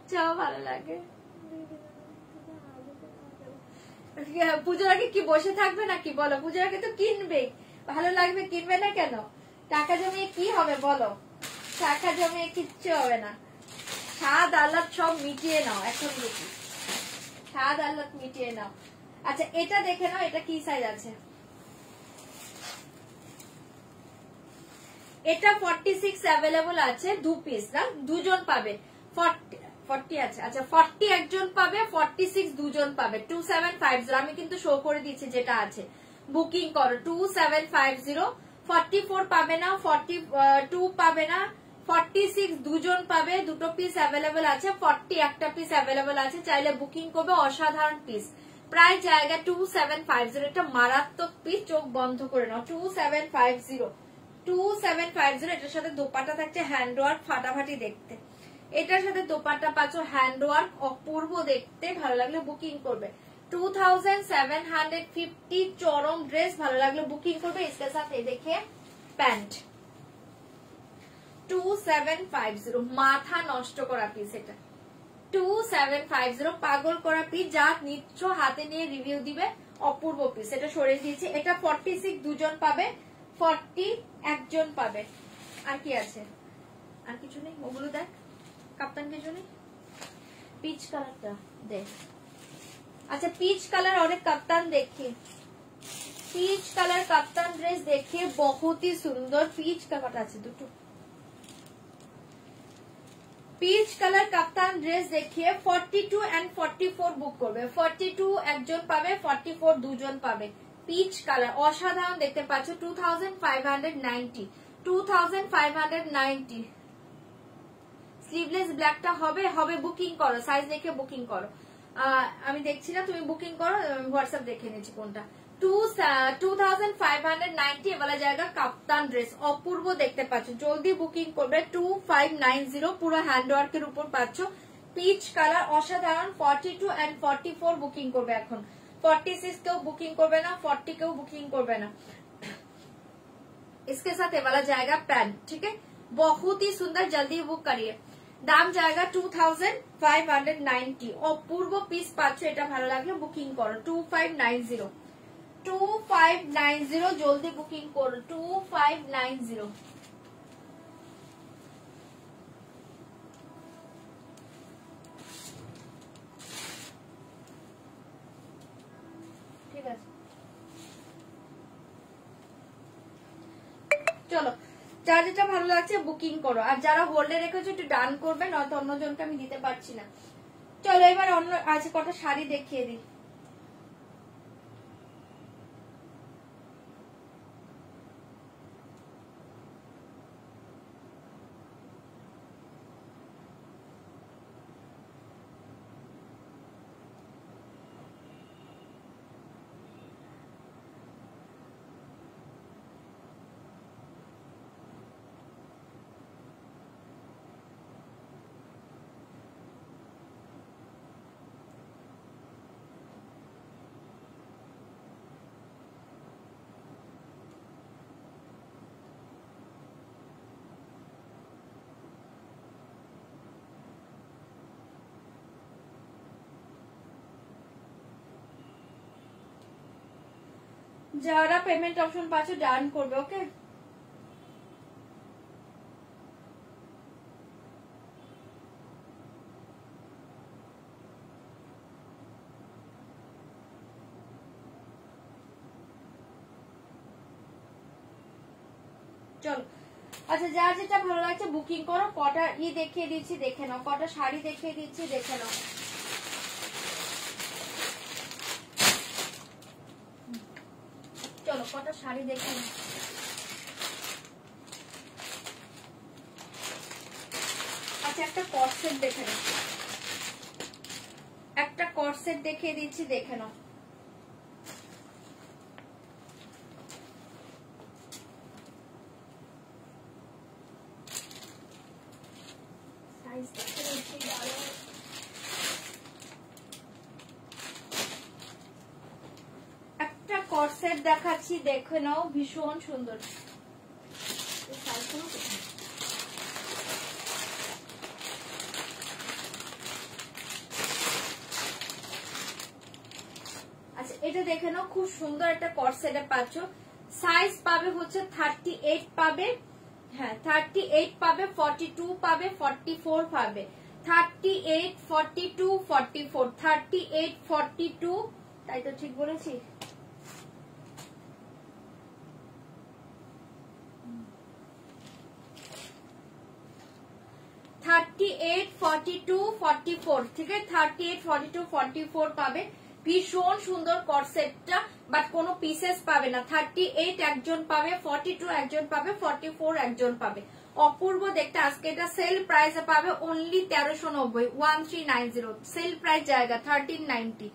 A: চাও, ভালো লাগে। পুজোর আগে কি বসে থাকবে নাকি বলো? পুজোর আগে তো কিনবে, ভালো লাগবে, কিনবে না কেন? টাকা জমিয়ে কি হবে বলো? টাকা জমিয়ে কিচ্ছু হবে না। স্বাদ আহ্লাদ সব মিটিয়ে নাও এখন দেখি, স্বাদ আহ্লাদ মিটিয়ে নাও। আচ্ছা এটা দেখে নাও, এটা কি সাইজ আছে? এটা 46 অ্যাভেলেবল আছে, 2 পিস না, দুজন পাবে। 40 আছে, আচ্ছা 40 একজন পাবে, 46 দুজন পাবে। 2750, আমি কিন্তু শো করে দিচ্ছি যেটা আছে, বুকিং করো। 2750। 44 পাবে না, 42 পাবে না, 46 দুজন পাবে, দুটো পিস অ্যাভেলেবল আছে, 40 একটা পিস অ্যাভেলেবল আছে, চাইলে বুকিং করবে। অসাধারণ পিস, প্রায় জায়গা 2750। এটা মারাত্মক পিস, চোখ বন্ধ করে নাও। 2750, 2750। এটার সাথে দোপাট্টা থাকছে হ্যান্ড ওয়ার্ক, ফাটাফাটি দেখতে। এটার সাথে দোপাট্টা পাচ্ছ হ্যান্ড ওয়ার্ক, অপূর্ব দেখতে, ভালো লাগলে বুকিং করবে। 2750 চরম ড্রেস, ভালো লাগলে বুকিং করবে। इसके साथ ये देखिए প্যান্ট 2750, মাথা নষ্ট করা পিস এটা। 2750 পাগল করা পিস, যা নিচ্ছ হাতে নিয়ে রিভিউ দিবে। অপূর্ব পিস, এটা সরিয়ে দিয়েছি। এটা 46 দুজন পাবে, 40 একজন পাবে। আর কি আছে? আর কিছু নেই, ওগুলো দেখ। কাপ্তান কিছু নেই, পিচ কালারটা দেখ। আচ্ছা পিচ কালার অনেক কাপ্তান দেখি, পিচ কালার কাপ্তান ড্রেস देखिए, बहुत ही सुंदर পিচ কালার আছে দুটো। পিচ কালার কাপ্তান ড্রেস देखिए, 42 and 44 বুক করবে। 42 একজন পাবে, 44 দুজন পাবে। পিচ কালার অসাধারণ দেখতে পাচ্ছ। 2590, 2590। স্লিভলেস ব্ল্যাকটা হবে, হবে, বুকিং করো, সাইজ দেখে বুকিং করো। আমি দেখছি না, তুমি বুকিং করো, হোয়াটসঅ্যাপ দেখে নিচ্ছি কোনটা। 2590 वाला জায়গা কাপ্তান ড্রেস, অপূর্ব দেখতে পাচ্ছ, জলদি বুকিং করবে। 2590 পুরো হ্যান্ড ওয়ার্কের উপর পাচ্ছ, পিচ কালার অসাধারণ। 42 and 44 বুকিং করবে এখন। 46 কেউ বুকিং করবে না, 40 কেউ বুকিং করবে না। इसके साथ ये वाला जाएगा पैंट, ठीक है, बहुत ही सुंदर, जल्दी बुक करिए। দাম জায়গা 2590, অপূর্ব পিস পাচ্ছ। এটা ভালো লাগলে বুকিং করো। 2590, 2590, জলদি বুকিং করো। 2590। ঠিক আছে, চলো, যার যেটা ভালো লাগছে বুকিং করো। আর যারা হোল্ডে রেখেছো একটু ডান করবে, নয়তো অন্যজনকে আমি দিতে পারছি না। চলো এবার অন্য আছে কটা শাড়ি দেখিয়ে দিই। যারা পেমেন্ট অপশন পাচ্ছ ডান করবে, ওকে। চলো আচ্ছা, যার যেটা ভালো লাগছে বুকিং করো। কটা দেখিয়ে দিচ্ছি, দেখে নাও। কটা শাড়ি দেখিয়ে দিচ্ছি, দেখে নাও। চলো কটা শাড়ি দেখে নাও। আচ্ছা, একটা কর্সেট দেখে নাও, একটা কর্সেট দেখিয়ে দিচ্ছি, দেখে নাও। একটা কর্সেট দেখাচ্ছি, দেখে নাও, ভীষণ সুন্দর। আচ্ছা, এটা দেখে নাও, খুব সুন্দর একটা কর্সেটে পাচ্ছ। সাইজ পাবে হচ্ছে 38 পাবে, হ্যাঁ 38 পাবে, 42 পাবে, 44 পাবে। 38, 42, 44, 38, 42, তাই তো ঠিক বলেছি? 38, 42, 44, ঠিক আছে? 38, 42, 44 পাবে। ভীষণ সুন্দর কর্সেটটা, বাট কোনো পিসেস পাবে না। 38 একজন পাবে, 42 একজন পাবে, 44 একজন পাবে। অপূর্ব দেখতে। আজকে এটা সেল প্রাইসে পাবে অনলি 1390, 1390 সেল প্রাইস জায়গা 1390।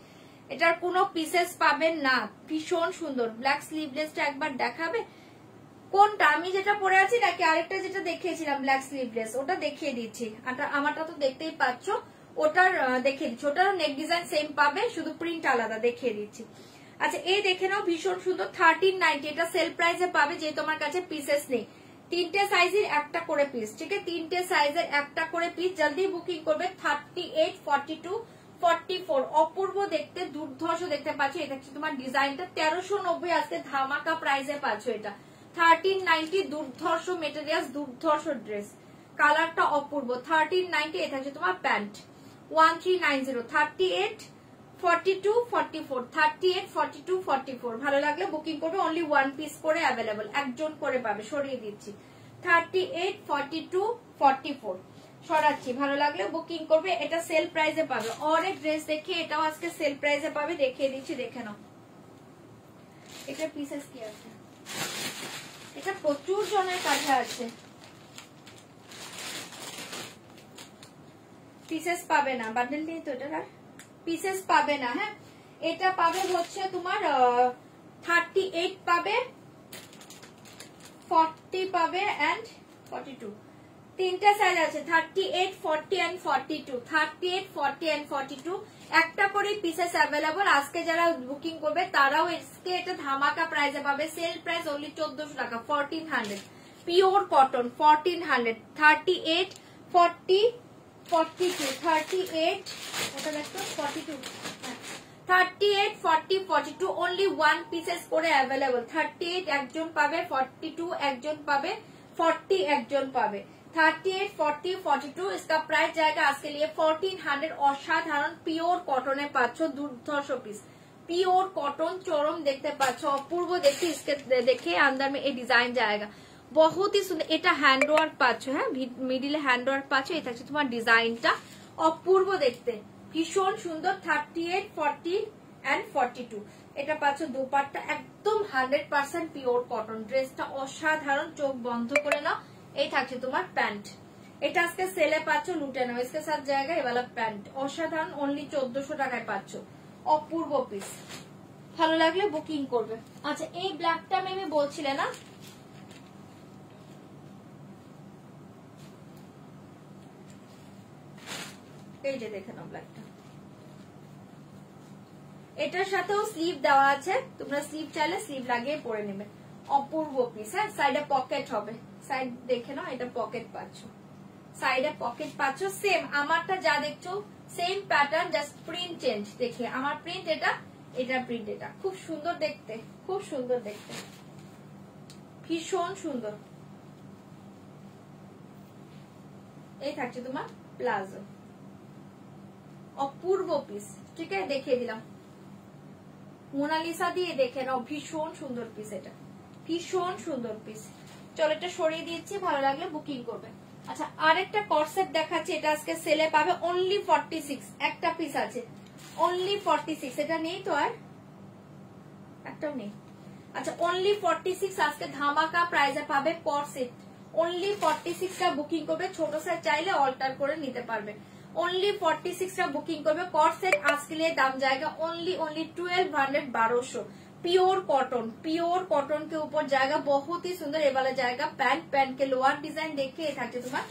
A: এটার কোনো পিসেস পাবেন না। ভীষণ সুন্দর। ব্ল্যাক স্লিভলেসটা একবার দেখাবে? কোনটা? আমি যেটা পরে আছি নাকি আরেকটা যেটা দেখিয়েছিলাম ব্ল্যাক স্লিভলেস? ওটা দেখিয়ে দিচ্ছি। আমারটা তো দেখতেই পাচ্ছ, ওটার দেখিয়ে দিচ্ছি। ওটার নেক ডিজাইন সেম পাবে, শুধু প্রিন্ট আলাদা, দেখিয়ে দিচ্ছি। আচ্ছা, এই দেখে নাও, ভীষণ সুন্দর। 1390 এটা সেল প্রাইসে পাবে, যে তোমার কাছে পিসেস নেই। তিনটে সাইজের একটা করে পিস, ঠিক আছে? তিনটে সাইজের একটা করে পিস, জলদি বুকিং করবে। 38, 42, 44 অপূর্ব দেখতে, দুর্ধর্ষ দেখতে পাচ্ছ। এটা হচ্ছে তোমার ডিজাইনটা 1390, আজকে ধামাকা প্রাইসে পাচ্ছ এটা 1390। দুর্ধর্ষ মেটেরিয়ালস, দুর্ধর্ষ ড্রেস, কালারটা অপূর্ব। 1390 এটা হচ্ছে তোমার প্যান্ট 1390। 38, 42, 44, 38, 42, 44 ভালো লাগলে বুকিং করবে। অনলি ওয়ান পিস করে অ্যাভেলেবল, একজন করে পাবে। সরিয়ে দিচ্ছি। 38, 42, 44 সরাচ্ছি। ভালো লাগলে বুকিং করবে। এটা সেল প্রাইসে পাবে। অনেক ড্রেস দেখে এটাও আজকে সেল প্রাইসে পাবে, দেখিয়ে দিচ্ছি, দেখে নাও। এটা পিসেস কি আছে? এটা প্রচুর জনের কাছে আছে, পিসেস পাবে না। বান্ডেল নেই তো এটা, পিসেস পাবে না। হ্যাঁ, এটা পাবে হচ্ছে তোমার 38 পাবে, 40 পাবে এন্ড 42। তিনটা সাইজ আছে, 38, 40 এন্ড 42। 38, 40 এন্ড 42 একটা করে পিসেস অ্যাভেলেবল। আজকে যারা বুকিং করবে তারাও আজকে এটা ধামাকা প্রাইসে পাবে। সেল প্রাইস অনলি 1400 টাকা, 1400 পিওর কটন 1400। 38, 40, 42, 38 ওটা দেখো 42, 38, 40, 42 অনলি ওয়ান পিসেস করে অ্যাভেলেবল। 38 একজন পাবে, 42 একজন পাবে, 40 একজন পাবে। 38, 40, 42 इसका प्राइस जाएगा आज के लिए 1400। অসাধারণ পিওর কটনে পাচ্ছ, দুর্ধর্ষ পিস, পিওর কটন চরম দেখতে পাচ্ছ, অপূর্ব দেখতে। इसके देखिए अंदर में ये डिजाइन जाएगा, बहुत ही सुंदर। এটা হ্যান্ড ওয়ার্ক পাচ্ছ, হ্যাঁ মিডিলে হ্যান্ড ওয়ার্ক পাচ্ছ। এটা হচ্ছে তোমার ডিজাইনটা, অপূর্ব দেখতে, ভীষণ সুন্দর। 38, 40 এন্ড 42 এটা পাচ্ছ। দোপাট্টা একদম 100% পিওর কটন, ড্রেসটা অসাধারণ, চোখ বন্ধ করে নাও। এই থাকছে তোমার প্যান্ট, এটা আজকে সেলে পাচ্ছ, লুটে নাও। इसके साथ जाएगा ये वाला প্যান্ট, অসাধারণ। অনলি 1400 টাকায় পাচ্ছ, অপূর্ব পিস। ভালো লাগলে বুকিং করবে। আচ্ছা, এই ব্ল্যাকটা আমি বলছিলে না, এই যে দেখে নাও ব্ল্যাকটা। এটার সাথেও স্লিভ দেওয়া আছে, তোমরা স্লিভ চাইলে স্লিভ লাগিয়ে পরে নেবে। অপূর্ব পিস। হ্যাঁ, সাইডে পকেট হবে, সাইড দেখে নাও। এটা পকেট পাচ্ছ, সাইডে পকেট পাচ্ছ। সেম আমারটা যা দেখছো same pattern, just print change. দেখে আমার প্রিন্ট এটা, এটা প্রিন্ট এটা। খুব সুন্দর দেখতে, খুব সুন্দর দেখতে, ভীষণ সুন্দর। এই থাকছে তোমার প্লাজো, অপূর্ব পিস। ঠিক আছে, দেখিয়ে দিলাম। মোনালিসা দিয়ে দেখে নাও, ভীষণ সুন্দর পিস, এটা ভীষণ সুন্দর পিস। চলো এটা সরিয়ে দিচ্ছি, ভালো লাগলে বুকিং করবে। আচ্ছা আরেকটা কর্সেট দেখাচ্ছি, এটা আজকে সেলে পাবে অনলি 46, একটা পিস আছে অনলি 46, এটা নেই তো আর একটাও নেই। আচ্ছা অনলি 46 আজকে ধামাকা প্রাইজে পাবে কর্সেট, অনলি 46 টা বুকিং করবে, ছোট সাইজ চাইলে অল্টার করে নিতে পারবে। অনলি 46 টা বুকিং করবে কর্সেট, আজকে দাম जाएगा ओनली 1200, 1200 प्योर कॉटन के ऊपर जाएगा, बहुत ही सुंदर ये वाला जाएगा। पैंट के लोअर डिजाइन देखिए থাকে তোমার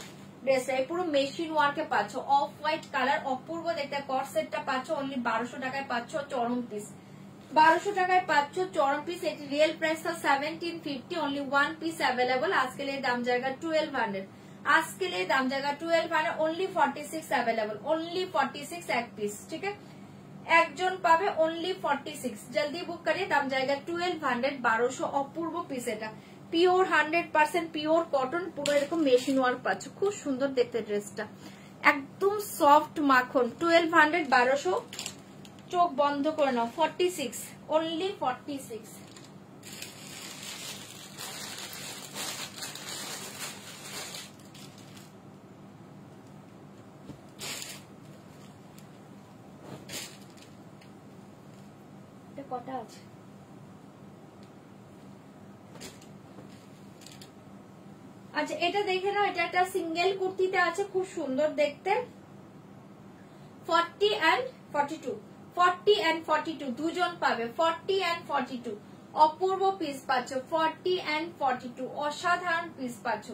A: ড্রেসটা পুরো মেশিন ওয়ার্কে পাচ্ছ, অফ হোয়াইট কালার অপূর্ব দেখতে। কর্সেটটা পাচ্ছ অনলি 1200 টাকায়, পাচ্ছ চরম পিস 1200 টাকায় পাচ্ছ চরম পিস। এটি রিয়েল প্রাইস था 1750, ओनली 1 पीस अवेलेबल। आज के लिए दाम जाएगा 1200, आज के लिए दाम जाएगा 1200, ओनली 46 अवेलेबल, ओनली 46 एक पीस, ठीक है একজন পাবে ओनली 46, जल्दी बुक करिए, दाम जाएगा 1200, 1200 অপূর্ব পিস। এটা পিওর 100% পিওর কটন, পুরো এরকম মেশিন ওয়ার্ক পাচ্ছ, খুব সুন্দর দেখতে ড্রেসটা, একদম সফট মাখন। 1200, 1200 চোখ বন্ধ করে নাও। 46, ओनली 46। কটা আছে? আচ্ছা এটা দেখে নাও, এটা একটা সিঙ্গেল কুর্তিতে আছে, খুব সুন্দর দেখতে। 40 and 42, 40 and 42 দুজন পাবে, 40 and 42 অপূর্ব পিস পাচ্ছ, 40 and 42 অসাধারণ পিস পাচ্ছ,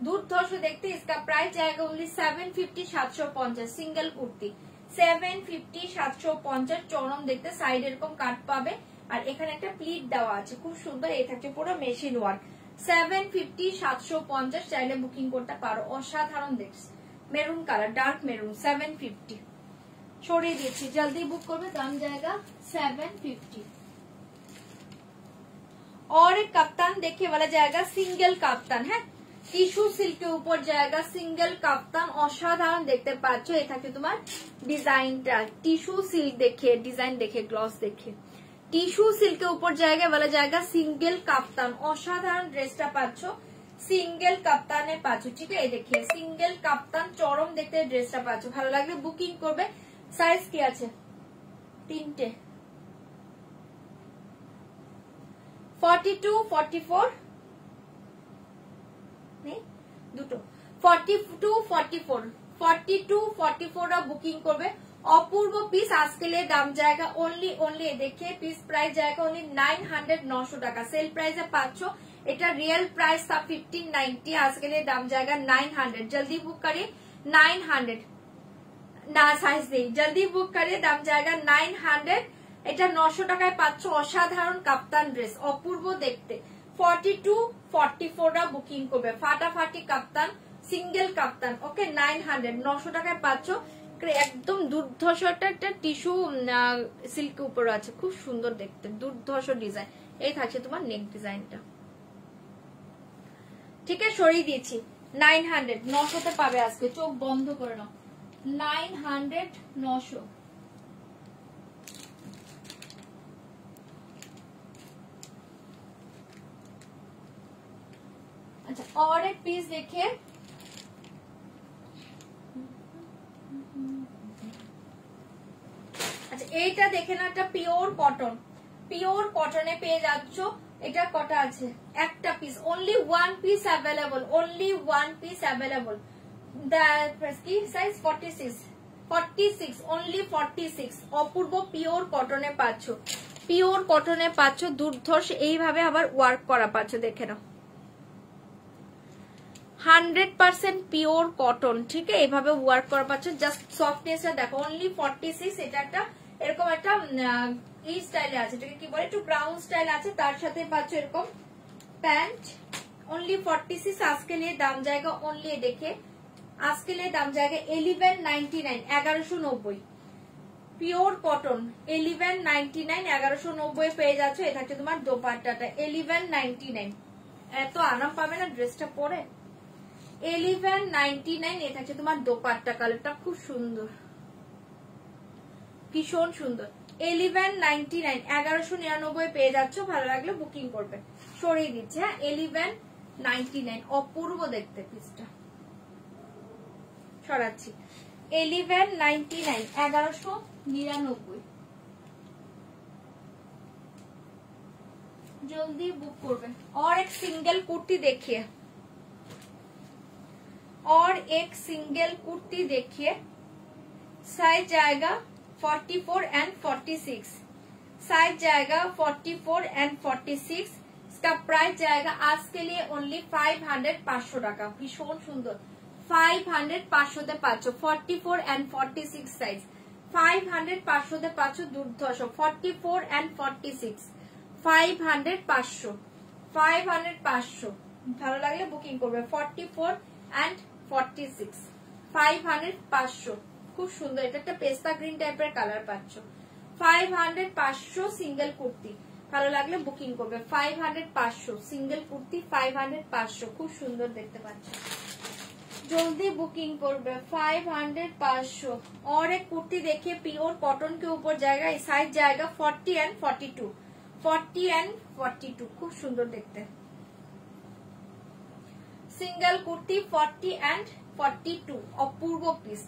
A: দুর্ধর্ষ দেখতে। इसका प्राइस जाएगा ओनली 750, 750 সিঙ্গেল কুর্তি 750, 750 চরম দেখতে। সাইড এরকম কাট পাবে, আর এখানে একটা প্লিট দেওয়া আছে, খুব সুন্দর। এই থাকছে পুরো মেশিন ওয়ার্ক, 750, 750 চাইলে বুকিং করতে পারো, অসাধারণ দেখছে। মেরুন কালার, ডার্ক মেরুন, 750 সরিয়ে দিচ্ছি, জলদি বুক করবে, দাম जाएगा 750। और एक कप्तान देखिए वाला जाएगा, सिंगल कप्तान है, টিস্যু সিল্কের উপর জায়গা, সিঙ্গেল কাপ্তান অসাধারণ দেখতে পাচ্ছ। এই থাকে তোমার ডিজাইনটা, টিস্যু সিল্ক দেখে, ডিজাইন দেখে, গ্লস দেখে, টিস্যু সিল্কের উপর জায়গা বলা জায়গা, সিঙ্গেল কাপ্তান অসাধারণ ড্রেসটা পাচ্ছ, সিঙ্গেল কাপ্তানে পাচ্ছ, ঠিক আছে। এই দেখে সিঙ্গেল কাপ্তান চরম দেখতে ড্রেসটা পাচ্ছ, ভালো লাগলে বুকিং করবে। সাইজ কি আছে? তিনটে, 42, 44 দুটো, 42, 44, 42, 44 বুকিং করবে, অপূর্ব পিস। আজকে দাম जाएगा ओनली देखिए পিস প্রাইস जाएगा ओनली 900, 900 টাকা সেল প্রাইসে পাচ্ছ। এটা রিয়েল প্রাইস था 1590, আজকে দাম जाएगा 900, जल्दी बुक करिए 900 না সাইজ নেই, जल्दी बुक करिए, দাম जाएगा 900। এটা 900 টাকায় পাচ্ছ, অসাধারণ কাপ্তান ড্রেস অপূর্ব দেখতে। 42, 44 বুকিং করবে, ফাটাফাটি কাপ্তান, সিঙ্গেল কাপ্তান, ওকে 900, 900 টাকায় পাচ্ছ, একদম দুর্ধর্ষ একটা টিস্যু সিল্ক উপর আছে, খুব সুন্দর দেখতে, দুর্ধর্ষ ডিজাইন। এই থাকছে তোমার নেক ডিজাইনটা, ঠিক আছে সরিয়ে দিয়েছি। 900, 900 তে পাবে আজকে, চোখ বন্ধ করে নাও, 900, 900। अच्छा और एक पीस देखिए, আচ্ছা এইটা দেখে না, একটা পিওর কটন, পিওর কটনে পেয়ে যাচ্ছ। এটা কটা আছে? একটা piece, only 1 piece available, only 1 piece available. কি সাইজ? 46, 46, ओनली 46 অপূর্ব পিওর কটনে পাচ্ছ, পিওর কটনে পাচ্ছ, দুর্ধর্ষ এইভাবে আবার ওয়ার্ক করা পাচ্ছ, দেখে নাও 100% পিওর কটন, ঠিক আছে এইভাবে ওয়ার্ক করা পাচ্ছ। জাস্ট সফটনেসটা দেখো, ओनली 46। এটা একটা এরকম একটা এই স্টাইলে আছে, এটাকে কি বলে, একটু ব্রাউন স্টাইল আছে, তার সাথে পাচ্ছ এরকম প্যান্ট, ओनली 46। আজকে लिए দাম जाएगा ओनली, দেখে আজকে लिए দাম जाएगा 1199, 1190 পিওর কটন, 1199, 1190 পেয়ে যাচ্ছ। এটা হচ্ছে তোমার দোপাট্টাটা, 1199, এত আরাম পাবে না ড্রেসটা পরে, 1199। এটা হচ্ছে তোমার দোপাট্টা, কালারটা খুব সুন্দর, ভীষণ সুন্দর, 1199, 1199 পেয়ে যাচ্ছ। ভালো লাগলে বুকিং করবে, সরিয়ে দিচ্ছে, হ্যাঁ 11 99, অপূর্ব দেখতে পিসটা। সরাচ্ছি 1199, 1199। जल्दी बुक करबे। और एक सिंगल कुर्ती देखिए, और एक सिंगल कुर्ती देखिए, साइज जाएगा 44 एंड 46, साइज जाएगा 44 एंड 46। इसका प्राइस जाएगा आज के लिए ओनली 500, 500 টাকা। ভীষণ সুন্দর 500, 500 পাচ্ছ 44 एंड 46 সাইজ। 500, 500 পাচ্ছ দুর্ধর্ষ 44 एंड 46, 500, 500, 500, 500। ভালো লাগলে বুকিং করবে। 44 एंड 46, 500, 500। খুব সুন্দর, এটা একটা পেস্তা গ্রিন টাইপের কালার পাচ্ছ। 500, 500 সিঙ্গেল কুর্তি, ভালো লাগলে বুকিং করবে। 500, 500 সিঙ্গেল কুর্তি, 500, 500 খুব সুন্দর দেখতে পাচ্ছ, जल्दी बुकिंग করবে। 500, 500। और एक कुर्ती देखिए प्योर कॉटन के ऊपर जाएगा, साइज जाएगा 40 एंड 42, 40 एंड 42 খুব সুন্দর দেখতে। Single kurti 40 and 42 Apurba piece.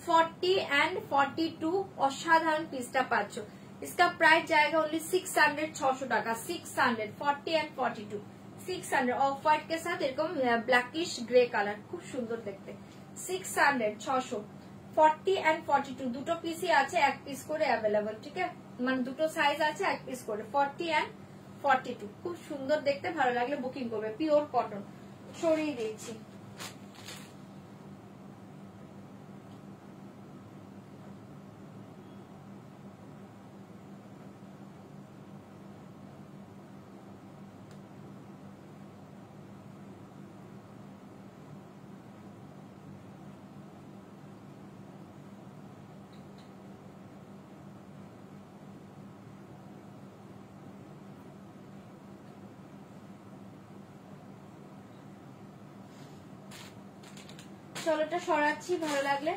A: 40 and 42 অসাধারণ পিসটা পাচ্ছ। इसका प्राइस जाएगा ओनली 600, 600 টাকা। 600, 40 एंड 42, 600। ऑफ व्हाइट के साथ এরকম ব্ল্যাকিশ গ্রে কালার, খুব সুন্দর দেখতে। 600, 600, 40 एंड 42 দুটো পিসই আছে, এক পিস করে অ্যাভেলেবল। ঠিক আছে, মানে দুটো সাইজ আছে, এক পিস করে। 40 एंड 42 খুব সুন্দর দেখতে, ভালো লাগলে বুকিং করবে। পিওর কটন, সরিয়ে দিচ্ছি। चलो এটা সরাচ্ছি, ভালো লাগলে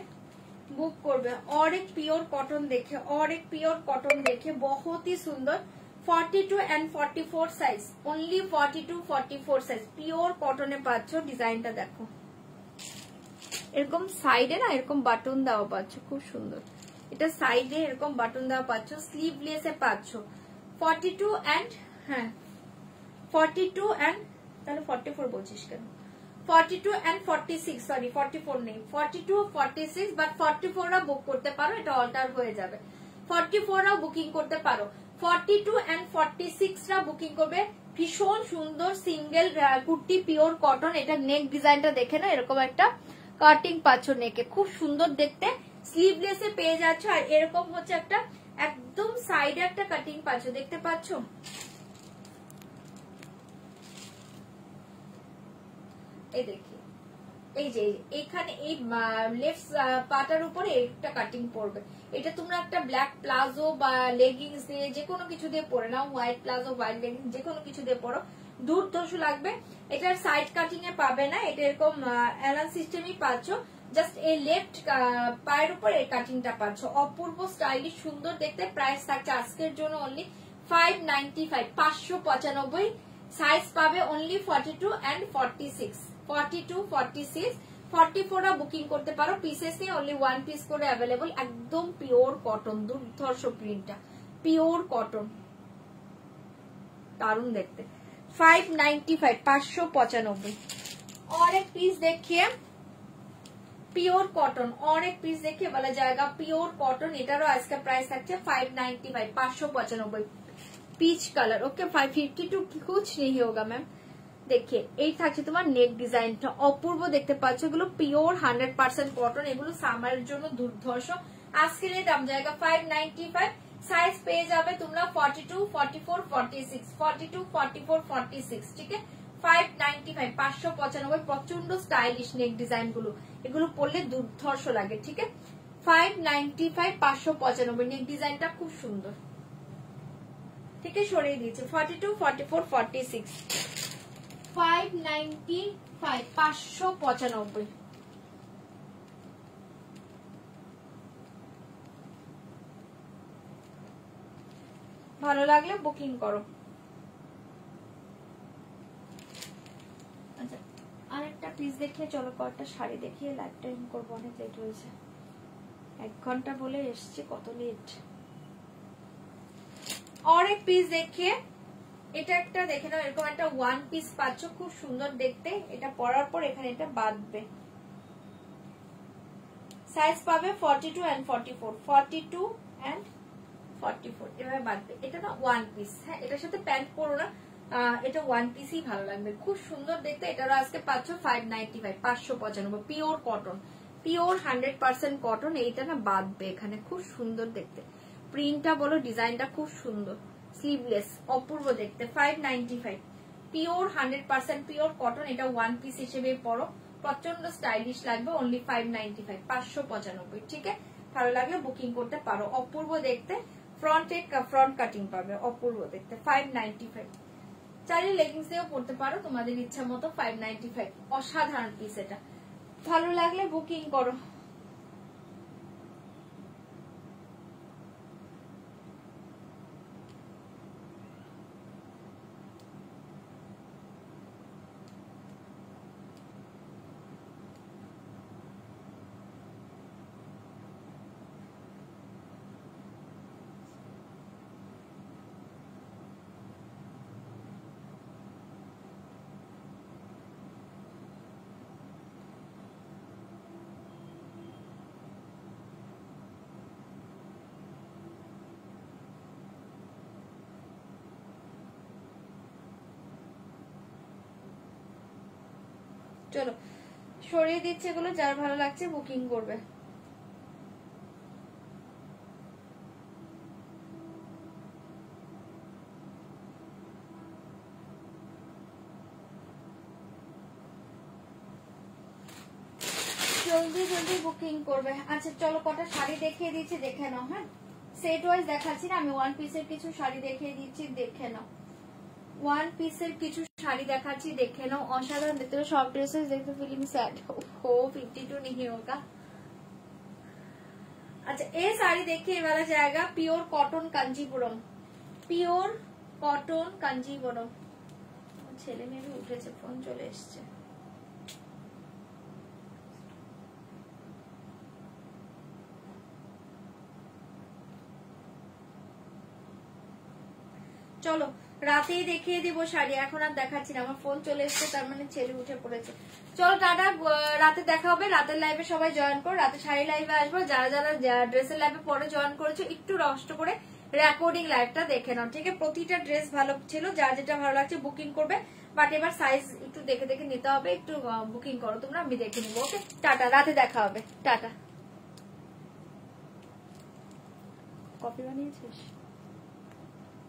A: বুক করবে। और एक प्योर कॉटन देखे, और एक प्योर कॉटन देखे, बहुत ही सुंदर। 42 and 44 size, only 42, 44 size pure কটনে পাচ্ছ। ডিজাইনটা দেখো, এরকম সাইডে না এরকম বাটন দেওয়া পাচ্ছ, খুব সুন্দর। এটা সাইডে এরকম বাটন দেওয়া পাচ্ছ, স্লিভলেসে পাচ্ছ। 42 एंड হ্যাঁ 42 एंड তাহলে 44 বলছিস কেন? 42 एंड 46, সরি 44 নেই, 42, 46, বাট 44 রা বুক করতে পারো, এটা অল্টার হয়ে যাবে। 44 রা বুকিং করতে পারো, 42 एंड 46 রা বুকিং করবে। ভীষণ সুন্দর সিঙ্গেল কুর্তি পিওর কটন। এটা নেক ডিজাইনটা দেখে না, এরকম একটা কাটিং পাচ্ছ নেকে, খুব সুন্দর দেখতে। স্লিভলেসে পেয়ে যাচ্ছ, আর এরকম হচ্ছে একটা একদম সাইডে একটা কাটিং পাচ্ছ, দেখতে পাচ্ছ। এই দেখি, এই যে এখানে এই লেফট পাটার উপরে একটা কাটিং পড়বে। এটা তোমরা একটা ব্ল্যাক প্লাজো বা লেগিংস দিয়ে যে কোনো কিছু দিয়ে পরে নাও, হোয়াইট প্লাজো, হোয়াইট লেগিংস যে কোনো কিছু দিয়ে পরো, দুর্ধর্ষ লাগবে। এটার সাইড কাটিং এ পাবে না, এটা এরকম অ্যালান সিস্টেমই পাচ্ছ। জাস্ট এই লেফট পায়ের উপর এই কাটিংটা পাচ্ছ, অপূর্ব স্টাইলিশ সুন্দর দেখতে। প্রাইস থাকছে আজকের জন্য অনলি 595, 595। সাইজ পাবে অনলি 42 एंड 46, 42, 46, 44 রা বুকিং করতে পারো। পিসেস নিয়ে অনলি ওয়ান পিস করে অ্যাভেলেবল। একদম পিওর কটন, দুর্ধর্ষ প্রিন্টটা, পিওর কটন, দারুণ দেখতে। 595, 595। और एक पीस देखिए प्योर कॉटन, और एक पीस देखिए बोला जाएगा प्योर कॉटन। এটারও আজকে প্রাইস থাকছে 595, 595। पीच कलर, ओके 552 कुछ नहीं होगा मैम। देखिए এই থাকছে তোমার নেক ডিজাইনটা, অপূর্ব দেখতে পাচ্ছ। এগুলো পিওর 100% কটন, এগুলো সামারের জন্য দুর্ধর্ষ। আজকে এর দাম জায়গা 595। সাইজ পেয়ে যাবে তোমরা 42, 44, 46, 42, 44, 46, ঠিক আছে। 595, 595। প্রচন্ড স্টাইলিশ নেক ডিজাইন গুলো, এগুলো পরলে দুর্ধর্ষ লাগে, ঠিক আছে। 595, 595 নেক ডিজাইনটা খুব সুন্দর, ঠিক আছে। সরিয়ে দিয়েছে 42, 44, 46, 595, 595। ভালো লাগলে বুকিং করো। পিস দেখিয়ে চলো কয়েকটা শাড়ি দেখিয়ে লাইভ টাইম করবো, অনেক লেট হয়েছে, 1 ঘন্টা বলে এসছি, কত লেট। और एक পিস দেখিয়ে, এটা একটা দেখে নাও, এরকম একটা ওয়ান পিস পাচ্ছ, খুব সুন্দর দেখতে। এটা পরার পর এখানে এটা বাঁধবে, সাইজ পাবে 42 and 44, 42 and 44 এভাবে বাঁধবে। এটা না ওয়ান পিস, হ্যাঁ এটার সাথে প্যান্ট পরো না, এটা ওয়ান পিসই ভালো লাগবে, খুব সুন্দর দেখতে। এটারও আজকে পাচ্ছ 595, 595, পিওর কটন, পিওর 100% কটন। এইটা না বাঁধবে এখানে, খুব সুন্দর দেখতে, প্রিন্টটা বলো, ডিজাইনটা খুব সুন্দর, স্লিভলেস, অপূর্ব দেখতে। 595, পিওর 100% পিওর কটন। এটা ওয়ান পিস হিসেবে পরো, প্রচন্ড স্টাইলিশ লাগবে। অনলি 595, 595, ঠিক আছে। ভালো লাগলে বুকিং করতে পারো, অপূর্ব দেখতে। ফ্রন্ট কাটিং পাবে, অপূর্ব দেখতে। 595, চাইলে লেগিংস দিয়েও পড়তে পারো তোমাদের ইচ্ছা মতো। 595, অসাধারণ পিস এটা, ভালো লাগলে বুকিং করো। চলো সরিয়ে দিচ্ছে এগুলো, যার ভালো লাগছে বুকিং করবে। জলদি জলদি বুকিং করবে। আচ্ছা চলো কটা শাড়ি দেখিয়ে দিচ্ছি, দেখে নাও। হ্যাঁ সেট ওয়াইজ দেখাচ্ছি না আমি, ওয়ান পিসের কিছু শাড়ি দেখিয়ে দিচ্ছি, দেখে নাও। ওয়ান পিসের কিছু শাড়ি দেখাচ্ছি, দেখে নাও, অসাধারণ দেখতে। সব ड्रेसेस देखते फीलिंग सैड हो 52 नहीं होगा। अच्छा ये साड़ी देखिए, वाला जाएगा pure cotton Kanchipuram, pure cotton Kanchipuram. ছেলে মেয়ে উঠেছে, ফোন চলে এসছে। চলো রাতেই দেখিয়ে দিব শাড়ি, এখন আর দেখাচ্ছি না, আমার ফোন চলে এসছে, তার মানে ছেলে উঠে পড়েছে। চলো টাটা, রাতে দেখা হবে। রাতের লাইভে সবাই জয়েন করো, রাতে শাড়ি লাইভে আসবো। যারা যারা ড্রেসের লাইভে পরে জয়েন করেছো, একটু কষ্ট করে রেকর্ডিং লাইভটা দেখে নাও, ঠিক আছে। প্রতিটা ড্রেস ভালো ছিল, যার যেটা ভালো লাগছে বুকিং করবে, বাট এবার সাইজ একটু দেখে দেখে নিতে হবে, একটু বুকিং করো তোমরা, আমি দেখে নিবো। ওকে টাটা, রাতে দেখা হবে, টাটা। কফি বানিয়েছিস,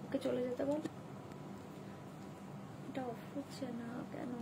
A: ওকে চলে যেতে বল। এটা অফ হচ্ছে না কেন?